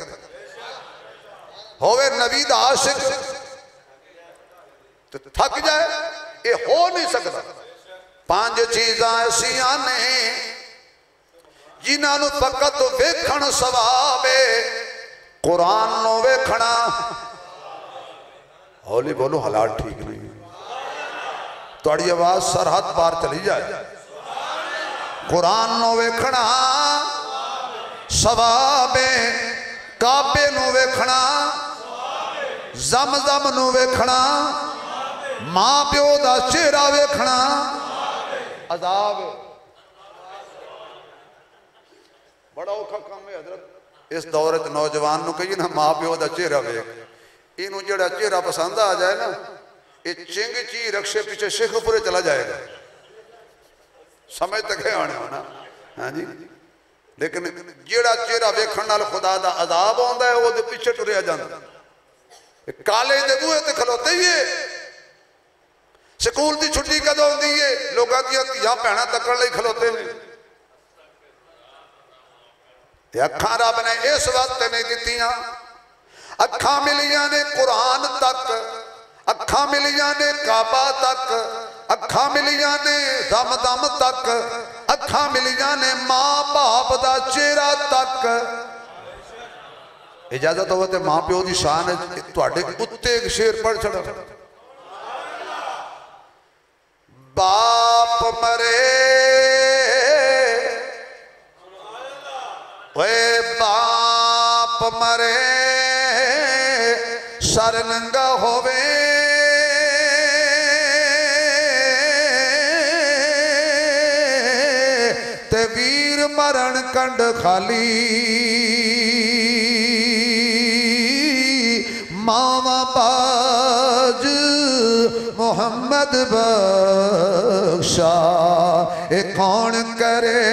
S1: होवे नबी दा आशिक तो थक जाए, ये हो नहीं सकता। 5 चीज़ां ऐसियां ने जिन्होंने फकत वेखण सवाब है। कुरान नो वेखना, हौली बोलो हालात ठीक नहीं, तुहाडी आवाज सरहद पार चली जाए। कुरान नो वेखना सवाब है, काबे नु वेखना, ज़मज़म नु वेखना, मां प्यो दा चेहरा वेखना अजाब। बड़ा औखा काम है हजरत। इस दौर च नौजवान नू कहिए ना मां प्यो दा चेहरा वेख, इनू जेड़ा चेहरा पसंद आ जाए ना, ये चिंग ची रक्शे पीछे शेखपुरे चला जाएगा। समझ तक है आने होना। हाँ जी, लेकिन जेड़ा चेहरा वेखण नाल खुदा दा अजाब आउंदा है, वो पीछे टुरिया जांदा। काले दे बूहे ते खलोते ही है। स्कूल की छुट्टी कदों आउंदी है, लोगों दी धियां भैणां तकण लई खलोते ने। अखां रब ने इस वास्ते नहीं दित्तियां, अखां मिलियां ने कुरान तक, अखां मिलियां ने काबा तक, अखां मिलियां ने दम दम तक, अखां मिलियां ने मां बाप दा चेहरा तक। इजाजत हो तो मां प्यो की शान तुहाडे उत्ते एक शेर पढ़ छड़ा। बाप मरे ओए बाप मरे, सर नंगा होवे, ते वीर मरण कंड खाली। मावा बाज मोहम्मद बख्शा, ए कौन करे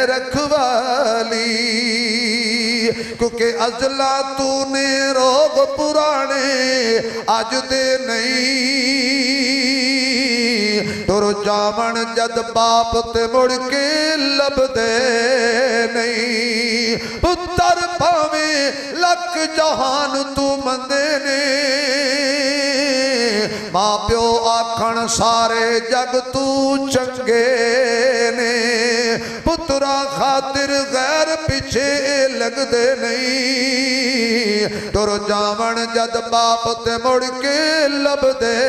S1: रखवाली। क्योंकि अजला तूने रोग पुराने अज दे नहीं, तुर जावन जद बाप ते मुड़ के लभदे नहीं। पुत्र भावे लख जहान तू मंदे ने, मां प्यो आखण सारे जग तू चंगे ने। पुत्रा खातिर गैर पिछे लगदे नहीं, तुर जावन जद बाप ते मुड़ के लभदे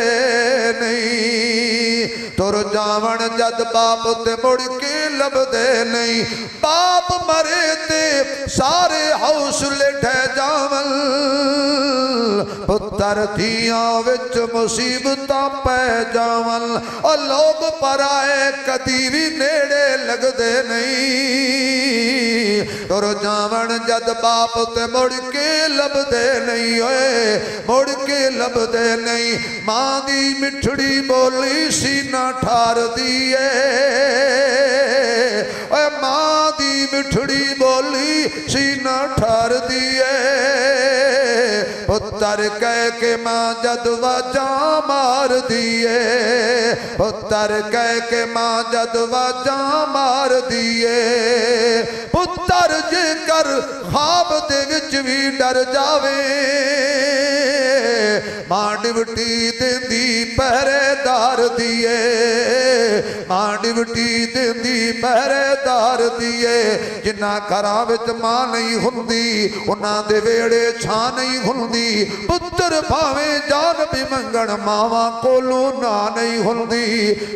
S1: नहीं। तुर जावन जद बाप ते मुड़ के लभदे नहीं। बाप मरे ते सारे हौसले ढह जावन, पुत्र धियां विच मुसीबतां पै जावन। और लोग पराए कदी भी नेड़े लगदे नहीं, तुर जावन जद बाप ते मुड़ के लभदे नहीं। ओए मुड़ के लभदे नहीं। मां दी मिठड़ी बोली सीना ठार दिए, ओए मां दी मिठड़ी बोली ठहर दिए पुत्र कह के मां जद वाजा मार दिए पुत्र कह के मां जद वाजा मार दिए पुत्र जेकर ख्वाब दे विच भी डर जावे मां डिवटी देंदी पहरेदार दिए मां डिवटी देंदी पहरेदार दिए जिन्ना घरां विच मां नहीं हुंदी उन्हां दे वेड़े छां नहीं हुंदी पुत्र भावें जान भी मंगण मावां कोलों ना नहीं हुंदी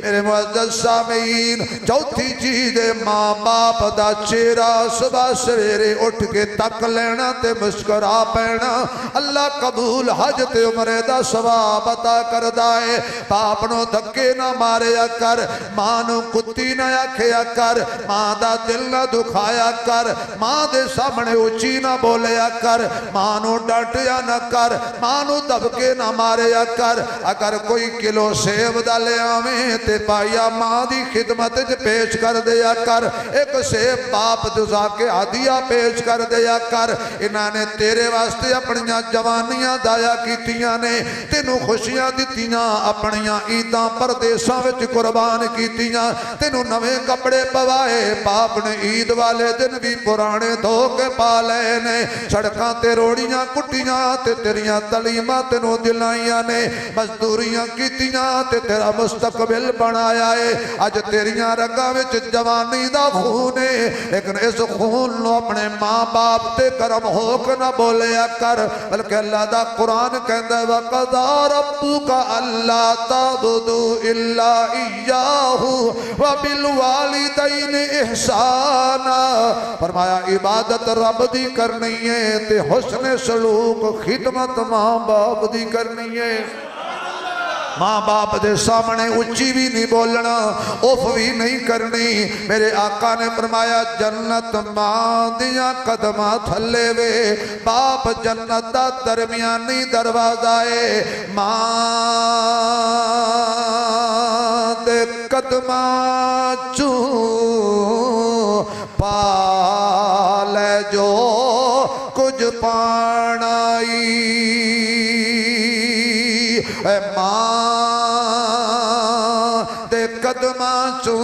S1: मेरे मुअज़्ज़ज़ सामीन चौथी चीज मां बाप दा चेहरा सुबह सवेरे उठ के तक लेना ते मुस्कुरा पैना अल्लाह कबूल हज ते उमरे दा सवाब अता करदा है बाप नूं धक्के ना मारिया कर मां नूं कुत्ती ना आखिया कर मां दा दिल ना दुखाया कर मां दे सामने उच्ची ना बोलिया कर मां नूं डांटिया ना कर मां नूं दबके ना मारिया कर अगर कोई किलो सेब दा ले आवे ते पाया मां दी खिदमत च पेश कर दिया कर एक सेब बाप दुजा के हादिया पेश कर दिया कर इन्हां ने तेरे वास्ते अपनियां जवानियां दाया कीतियां ने तेनू खुशियां दित्तियां अपनियां ईदां परदेसां विच कुर्बान कीतियां तेनू नवे कपड़े पवाए बाप ने ईद वाले दिन भी पुराने धो के पा लए ने सड़कां ते रोड़ियां कुट्टियां ते तेरियां तलीमां तेनू दिलाइयां ने मजदूरियां कीतियां ते तेरा मुस्तकबिल बनाया है अज तेरियां रगां विच जवानी दा खून है लेकिन इस खून नूं अपने मां बाप ते करम हो के ना बोलिया कर बल्कि अल्लाह दा कुरान कहंदा वक़ज़ा रब्बुका अल्ला ताबुदू इल्ला इय्याहु व बिल वालिदैन इहसाना फरमाया इबादत रब दी करनी है ते हुस्न सलूक खिदमत मां बाप दी करनी है मां बाप दे सामने उच्ची भी नहीं बोलना उफ भी नहीं करनी मेरे आका ने फरमाया जन्नत मां दियां कदमां थल्ले वे बाप जन्नत दा दरमियानी दरवाजा है मां दे कदमां चू पाले जो कुछ पानाई मां दे कदमां चू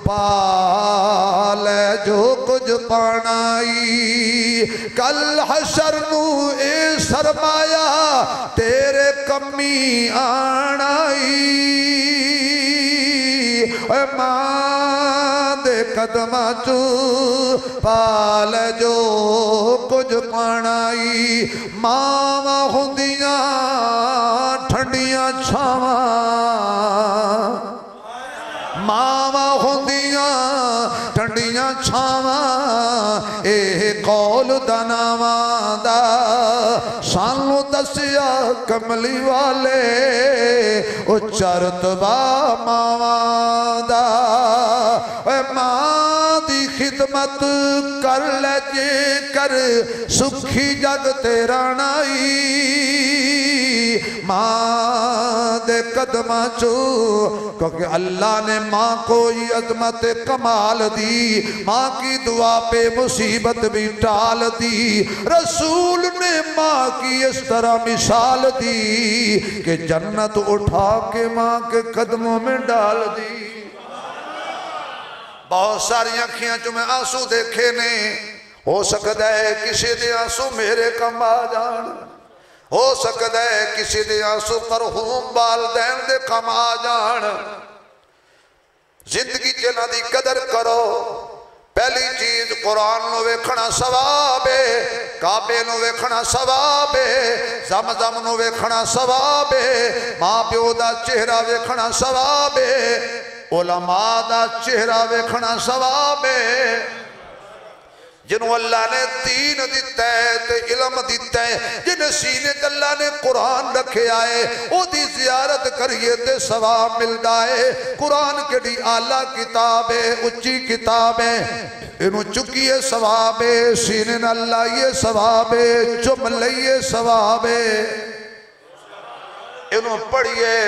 S1: पाले जो कुछ पानाई कल हशर नू ए सरमाया तेरे कमी आनाई मां दे कदमां चू पाल जो कुछ पानाई मावां हुंदियां ठंडियां छावां मावां हुंदियां ठंडियां छावां ए कौल दनावां दा सानू दसिया कमली वाले उच्चा रुतबा मावां दा मां दी खिदमत कर ले जे कर सुखी जग तेरा नाई मां दे कदमां चू क्योंकि अल्लाह ने मां को ये अजमत कमाल दी मां की दुआ पे मुसीबत भी टाल दी रसूल ने मां की इस तरह मिसाल दी कि जन्नत उठा के मां के कदमों में डाल दी बहुत सारी अखियां च मैं आंसू देखे ने हो सकता है किसी दे आंसू मेरे कम आ जान हो सकता है किसी दे आंसू मरहूम वालदैन दे कम आ जान जिंदगी च इन्हां दी कदर करो पहली चीज कुरान नूं वेखना सवाब है काबे नूं वेखना सवाब है ज़मज़म नूं वेखना सवाब है मां प्यो दा चेहरा वेखना सवाब है उलमा दा चेहरा वेखना सवाब है जिन्हों अल्लाह ने दीन दिता है ते इलम दिता है जिन्हें सीने अल्लाह ने कुरान रखे आए ओदी जियारत करिए ते सवाब मिलता है कुरान केड़ी आला किताब है उच्ची किताब है इनू चुकिए सवाब है सीने नाल लाइए सवाब है चुम लइए सवाब है इनू पढ़िए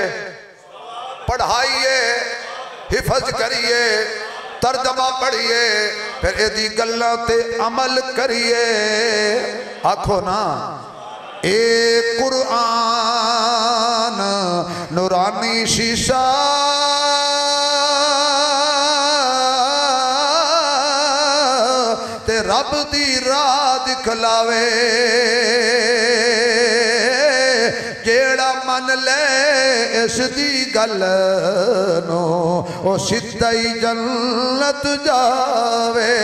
S1: पढ़ाइए हिफज करिए तर्जमा पढ़िए फिर एदी गल्लां ते अमल करिए। आखो ना ए कुरान नूरानी शीशा ते रब दी राह दिखलावे। जेड़ा मन ले इस दी गल नो ओ सीधा ही जन्नत जावे।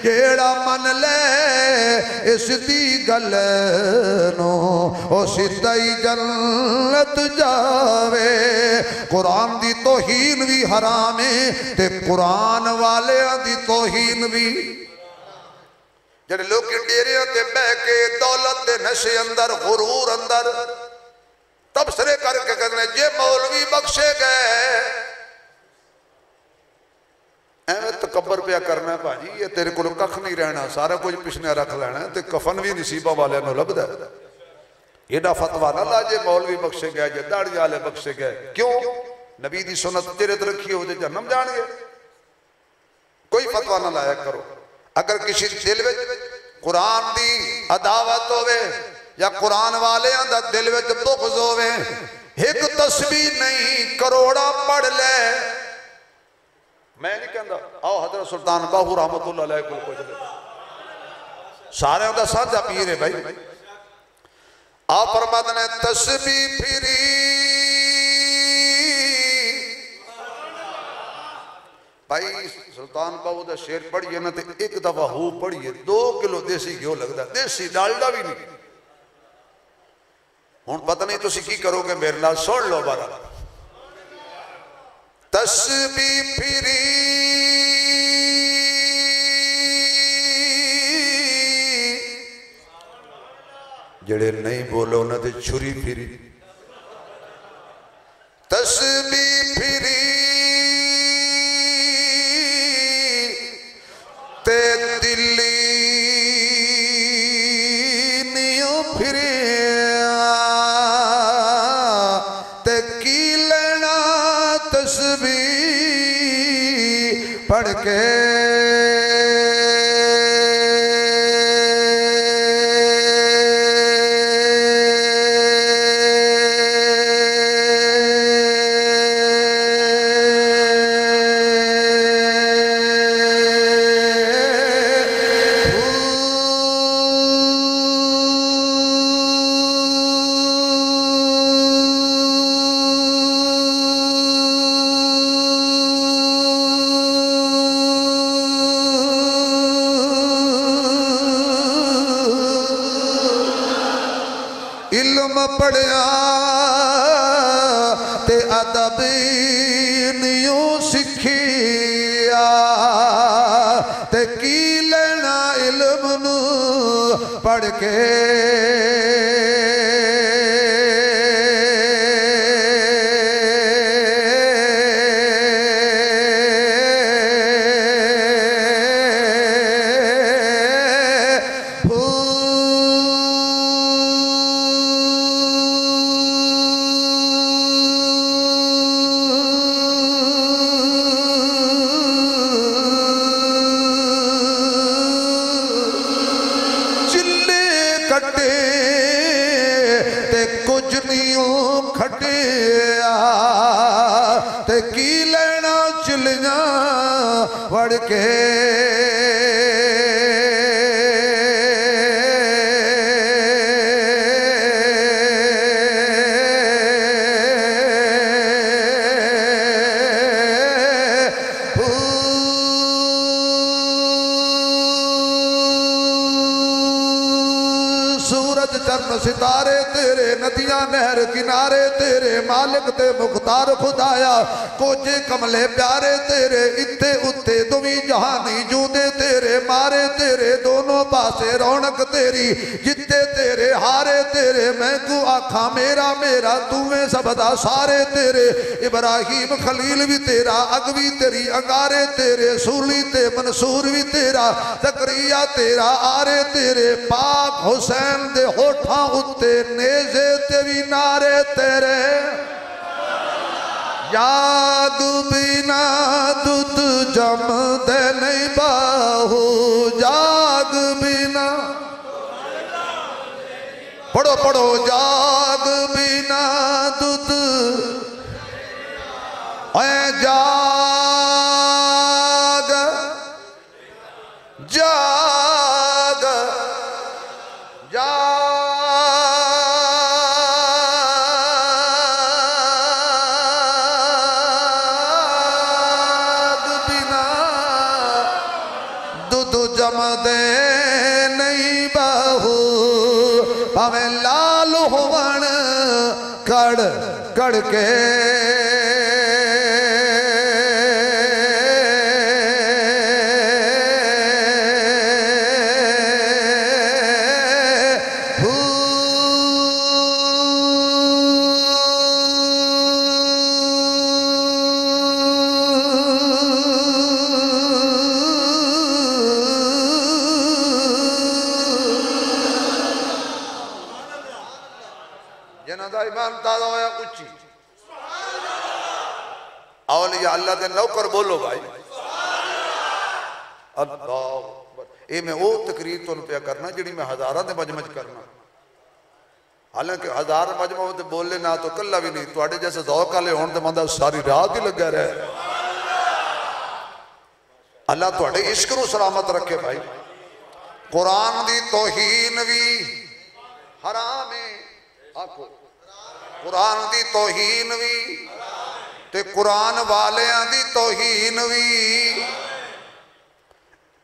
S1: जेड़ा मन ले इस दी गल नो ओ सीधा ही जन्नत जावे। कुरान दी तौहीन भी हराम है ते कुरान वालियां दी तौहीन भी। जेड़े लोग डेरिया ते बह के दौलत के नशे अंदर गुरूर अंदर तबसरे करके कहते जे मौलवी बख्शे गए एवं तकबर पिया करना भाजी ये तेरे को कख नहीं रहना सारा कुछ पिछने रख लेना ते कफन भी नसीबा वाले लभदा। एडा फतवा ना ला जे मौलवी बख्शे गए जे दाड़ी वाले बख्शे गए। क्यों नबी दी सुन्नत तेरे ते रखी हो जन्म जाएंगे। कोई फतवा ना लाया करो। अगर किसी दिल में कुरान दी अदावत होवे या कुरान वाले दा दिल में बुग़्ज़ होवे एक तस्बीह नहीं करोड़ा पढ़ ले। मैं नहीं कहता आओ हज़रत सुल्तान बाहू रहमतुल्लाह अलैह को चले सारे का साझा पीर है भाई। आप फरमाते ने तस्बीह फिरी भाई सुल्तान बाबू का शेर पढ़िए ना तो एक दफा हो पढ़िए 2 किलो देसी घ्यो लगता देसी डालडा भी नहीं। हुण पता नहीं तुसी की करोगे मेरे नाल सुन लो बारा। तस्बीह फिरी जेड़े नहीं बोलो ना ते छुरी फिरी। तस्बीह फिरी ते दिल्ली नियो फिरे ते की लेना तस्बीह पढ़ के। इल्म पढ़िया ते अदब नियो सिखिया ते की लेना इल्म नू पढ़ के। ते कुछ नहीं खटिया ते की लेना चिलिया वड़ के। सूरज चंद सितारे तेरे नदियां नहर किनारे तेरे मालिक ते मुख्तार खुदाया कोजे कमले प्यारे तेरे इत्ते उत्ते दुवी जहानी जूदे तेरे मारे तेरे दोनों पासे रौनक तेरी जिते तेरे हारे तेरे मैं को आखा मेरा मेरा तूवे सबदा सारे तेरे। इब्राहिम खलील भी तेरा अग भी तेरी अंगारे तेरे सूली ते मंसूर भी तेरा जकरिया तेरा आरे तेरे पाक हुसैन दे होठा उत्ते नेज़े ते भी नारे तेरे। जाग बिना दूध जमदे नहीं बाहू, जाग बिना, पढ़ो पढ़ो, जाग बिना दूध, जाग जाग जाग बिना दूध जमदे नहीं बाहू, भावे लाल होवन कड़ कड़ के औलिया अल्लाह दे नौकर बोलो भाई अल्लाह। ये मैं वो तकरीर तुहानू पिया करना जिहड़ी मैं हज़ारां दे मजमे च करना, हालांकि हजार मजमे ते बोले ना तो कला भी नहीं, तुहाडे जैसे ज़ौक़ वाले होण ते बंदा सारी रात ही लगा रहे। अल्लाह तुहाडे इश्क नू सलामत रखे भाई। कुरान दी तौहीन भी हराम है, आखो कुरान दी तौहीन भी ते कुरान वालियां दी तौहीन भी।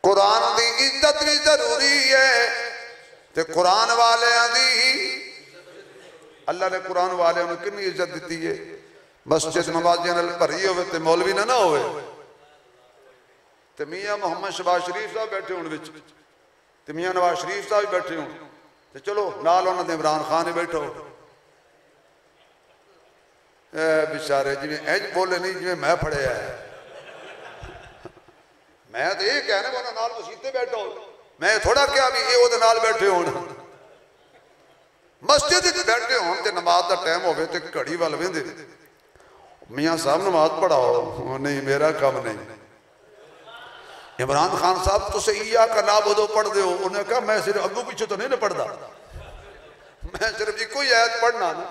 S1: कुरान दी इज्जत भी जरूरी है ते कुरान वालियां दी, अल्लाह ने कुरान वालियां नूं कितनी इज्जत दी है। मस्जिद नमाजियां नाल भरी होवे ते मौलवी ना ना होवे ते मियां मोहम्मद शहबाज शरीफ साहब बैठे होण विच ते मियां नवाज शरीफ साहब बैठे होण ते चलो नाल उन्हां दे इमरान खान ही बैठो, बेचारे जिवें इंज बोले नहीं जिवें मैं फड़िया है। मैं तो ये कहना उन्हां नाल मसीते बैठो, मैं थोड़ा क्या भी ये उहदे नाल बैठे होण। मस्जिद बैठे होण ते नमाज का टाइम होवे ते घड़ी वाल वेंदे, मियाँ साहब नमाज पढ़ाओ, नहीं मेरा काम नहीं। इमरान खान साहब तुसे इया का नाबुदो पढ़ दो, उन्हें कहा मैं सिर्फ अगू पीछे तो नहीं ना पढ़ता, मैं सिर्फ जी कोई आयत पढ़ना ना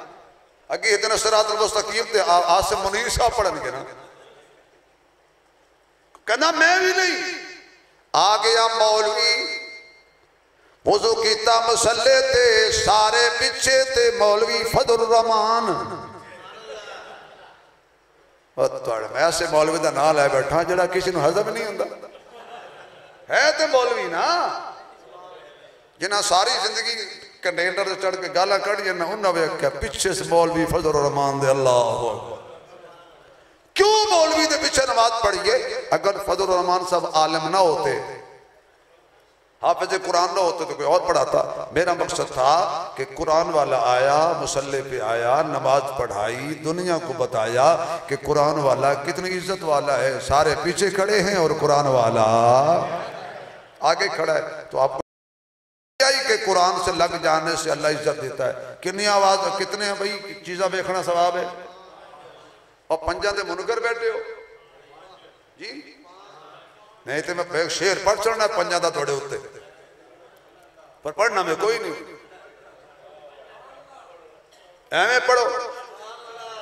S1: अगे इतना सिरातुल मुस्तकीम ते आसिम मुनीर साहब पढ़नगे ना। कहना मैं भी नहीं। आ गया मौलवी वुज़ू कीता मसले ते सारे पिछे ते मौलवी फजलुर रहमान। मैं ऐसे मौलवी का नाम लै बैठा जरा किसी को हजम नहीं होता है तो मौलवी ना जिन्हें सारी जिंदगी कंटेनर से चढ़ के गाला कढ़िया ना उन्हें वेख्या पिछे से मौलवी फजलुर रहमान दे। अल्लाह क्यों मौलवी के पिछे नमाज पढ़िए? अगर फजलुर रहमान साहब आलिम ना होते, हाफिज कुरान ना होते तो कोई और पढ़ाता। मेरा मकसद था कि कुरान वाला आया, मुसल्ले पे आया, नमाज पढ़ाई, दुनिया को बताया कि कुरान वाला कितनी इज्जत वाला है। सारे पीछे खड़े हैं और कुरान वाला आगे खड़ा है। तो आपको कि कुरान से लग जाने से अल्लाह इज्जत देता है। कितनी आवाज कितने भाई चीज़ा देखना सवाब है। और पंजा दे मुनकर बैठे हो जी, नहीं तो मैं शेर पढ़ चढ़ना पंजा का थोड़े उत्ते, पर पढ़ना में कोई नहीं, एवें पढ़ो।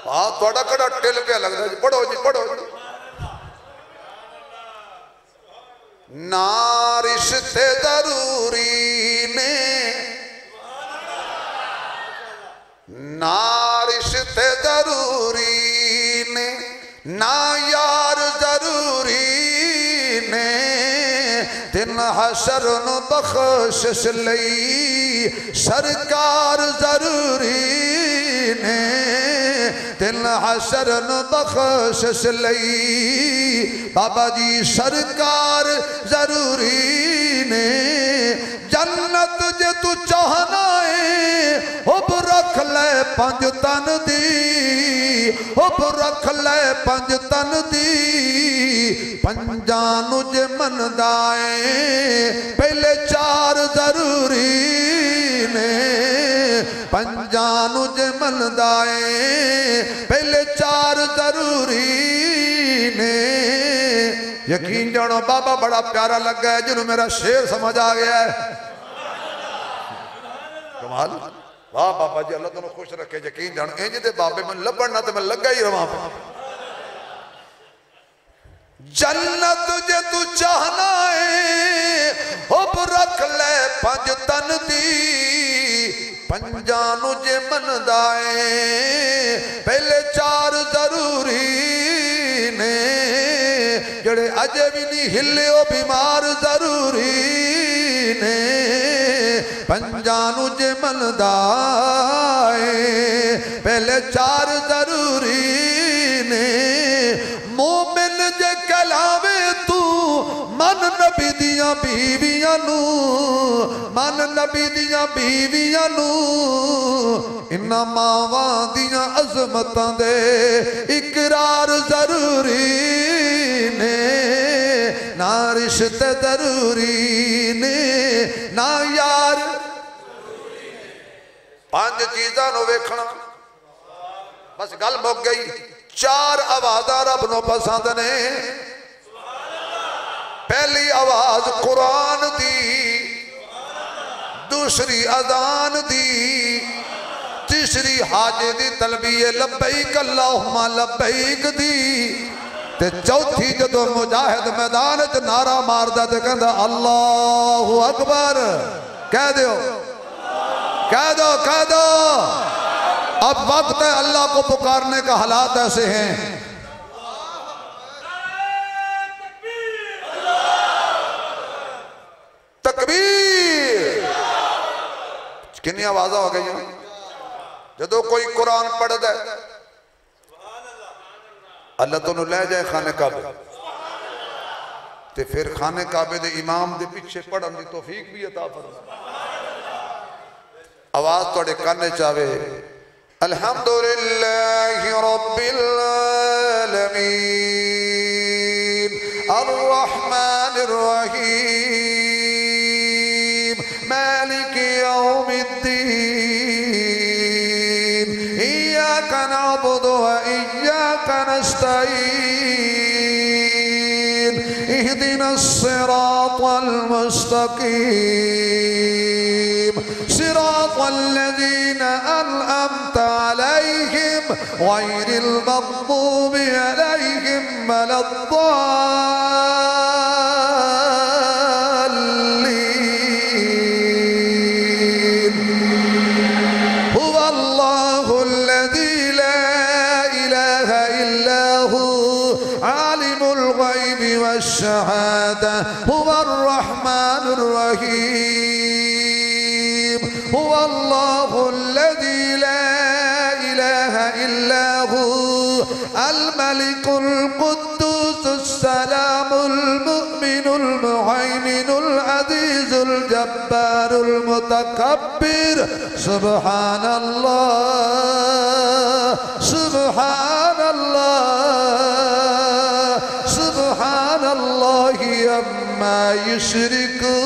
S1: हाँ थोड़ा कड़ा टिल पे लगता जी, पढ़ो जी पढ़ो जी। ना रिश्ते जरूरी ने, ना रिश्ते जरूरी ने, ना यार जरूरी ने, दिन हशर नूं बख्शिश लई सरकार जरूरी ने, दिन हशर नूं बख्शिश लई बाबा जी सरकार जरूरी ने। जन्नत जे तू चाहना है हुब रख ले पंज तन दी, हुब रख ले पंज तन दी। पंजा नू जे मनदा है पहले चार जरूरी ने, पंजानू जे मनदाए पहले चार जरूरी ने। यकीन जानो बाबा बड़ा प्यारा लगा है जिन्होंने मेरा शेर समझ आ गया है। कमाल, वाह बाबा जी, अल्लाह तुम खुश रखे। यकीन जान इंज दे बाबे मैं लभण ना तो मैं लगा ही रहा। जन्नत जे तू चाहना है अब रख ले पंज तन दी। पंजानू जे मनदा है पहले चार जरूरी ने। जड़े अजे भी नहीं हिले वो बीमार जरूरी ने। पंजानू जे मनदा है पहले चार जरूरी ने। मोमिन जे कहलावे तू मन नबी दियां बीवियां नू। मन नबी दियां बीवियां नू इन्ना मावां दियां अजमतां दे इकरार जरूरी ने। ना रिश्ते जरूरी ने ना यार। पांच चीज़ां नूं वेखना बस गल मुक गई। चार आवाज़ां रब नूं पसंद ने। पहली आवाज कुरान दी, दूसरी अजान दी, तीसरी हाजे दी तलबीए लब्बैक अल्लाहुम्मा लब्बैक दी, ते चौथी जदों मुजाहिद मैदान च नारा मारदा ते कहंदा अल्लाहु अकबर। कह दो, कह दो, कह दो। अब वक्त है अल्लाह को पुकारने का। हालात ऐसे हैं। तकबीर कितनी आवाज़ हो गई। जदों कोई कुरान पढ़दा अल्लाह तो लै जाए खाने काबे ते फिर खाने काबे दे इमाम दे पीछे पढ़न दी तौफीक भी अता फरमा। आवाज़ तुहाडे काने च आवे। अल्हम्दुलिल्लाहि रब्बिल आलमीन अर्रहमानिर रहीम मालिकि यौमिद्दीन इय्याका नअबुदु व इय्याका नस्तईन इहदिनस सिरातल मुस्तकीम सिरातल लज़ीना अनअमता अलैहिम गैरिल मग़दूबि अलैहिम वलद्दाल्लीन। हुवल्लाहुल लज़ी ला इलाहा इल्ला हु आलिमुल गैबि वश्शहादा हुवर रहमानुर रहीम। हुवल्लाहुल्लज़ी ला इलाहा इल्ला हु अल मलिकुल कुद्दूसुस सलामुल मुमिनुल मुहैमिनुल अज़ीजुल जब्बारुल मुतकब्बिर। सुब्हानल्लाह सुब्हानल्लाह सुब्हानल्लाहि अम्मा युश्रिकून।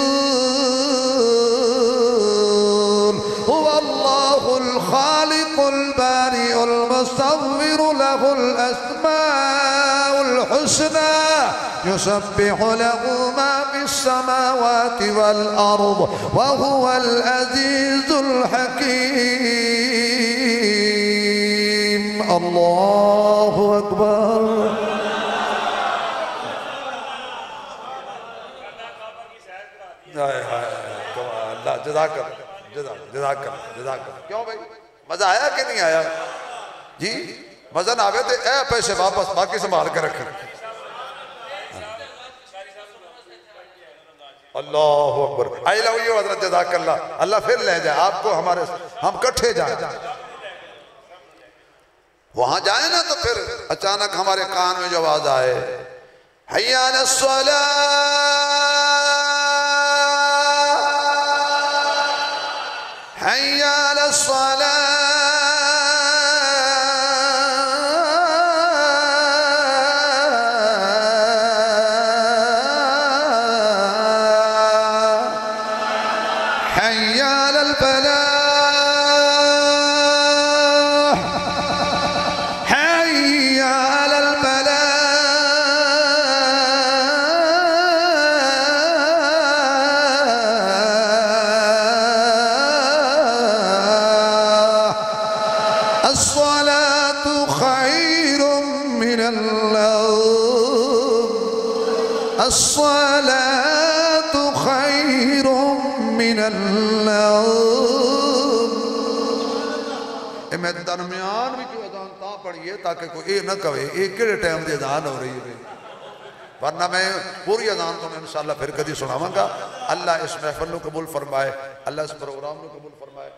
S1: हुवल्लाहुल खालिकुल बारिउल मुसव्विरु लहुल अस्माउल हुस्ना युसब्बिहु लहु मा फिस समावाति वल अर्द व हुवल अज़ीजुल हकीम। अल्लाहु अकबर। क्यों भाई मजा आया कि नहीं आया जी? मजा ना आवे तो ए पैसे वापस बाकी संभाल कर रखें। अल्लाह अकबर। आई लव यू हज़रत जज़ाकल्लाह। अल्लाह फिर ले जाए आपको हमारे, हम इकट्ठे जाए। वहां जाए ना तो फिर अचानक हमारे कान में जो आवाज आए हय्या अलस सलाह हय्या अलस सलाह हय्या अलल फलाह खैरुम मिनल नौम, अस्सलातु खैरुम मिनल नौम। मैं दरम्यान भी अजान ता पढ़िए ताकि कोई ये ना कहे ये किहड़े टाइम की अजान हो रही है, वरना मैं पूरी अजान तो इंशाअल्लाह फिर कभी सुनावांगा। अल्लाह इस महफिल को कबूल फरमाए, अल्लाह इस प्रोग्राम को कबूल फरमाए।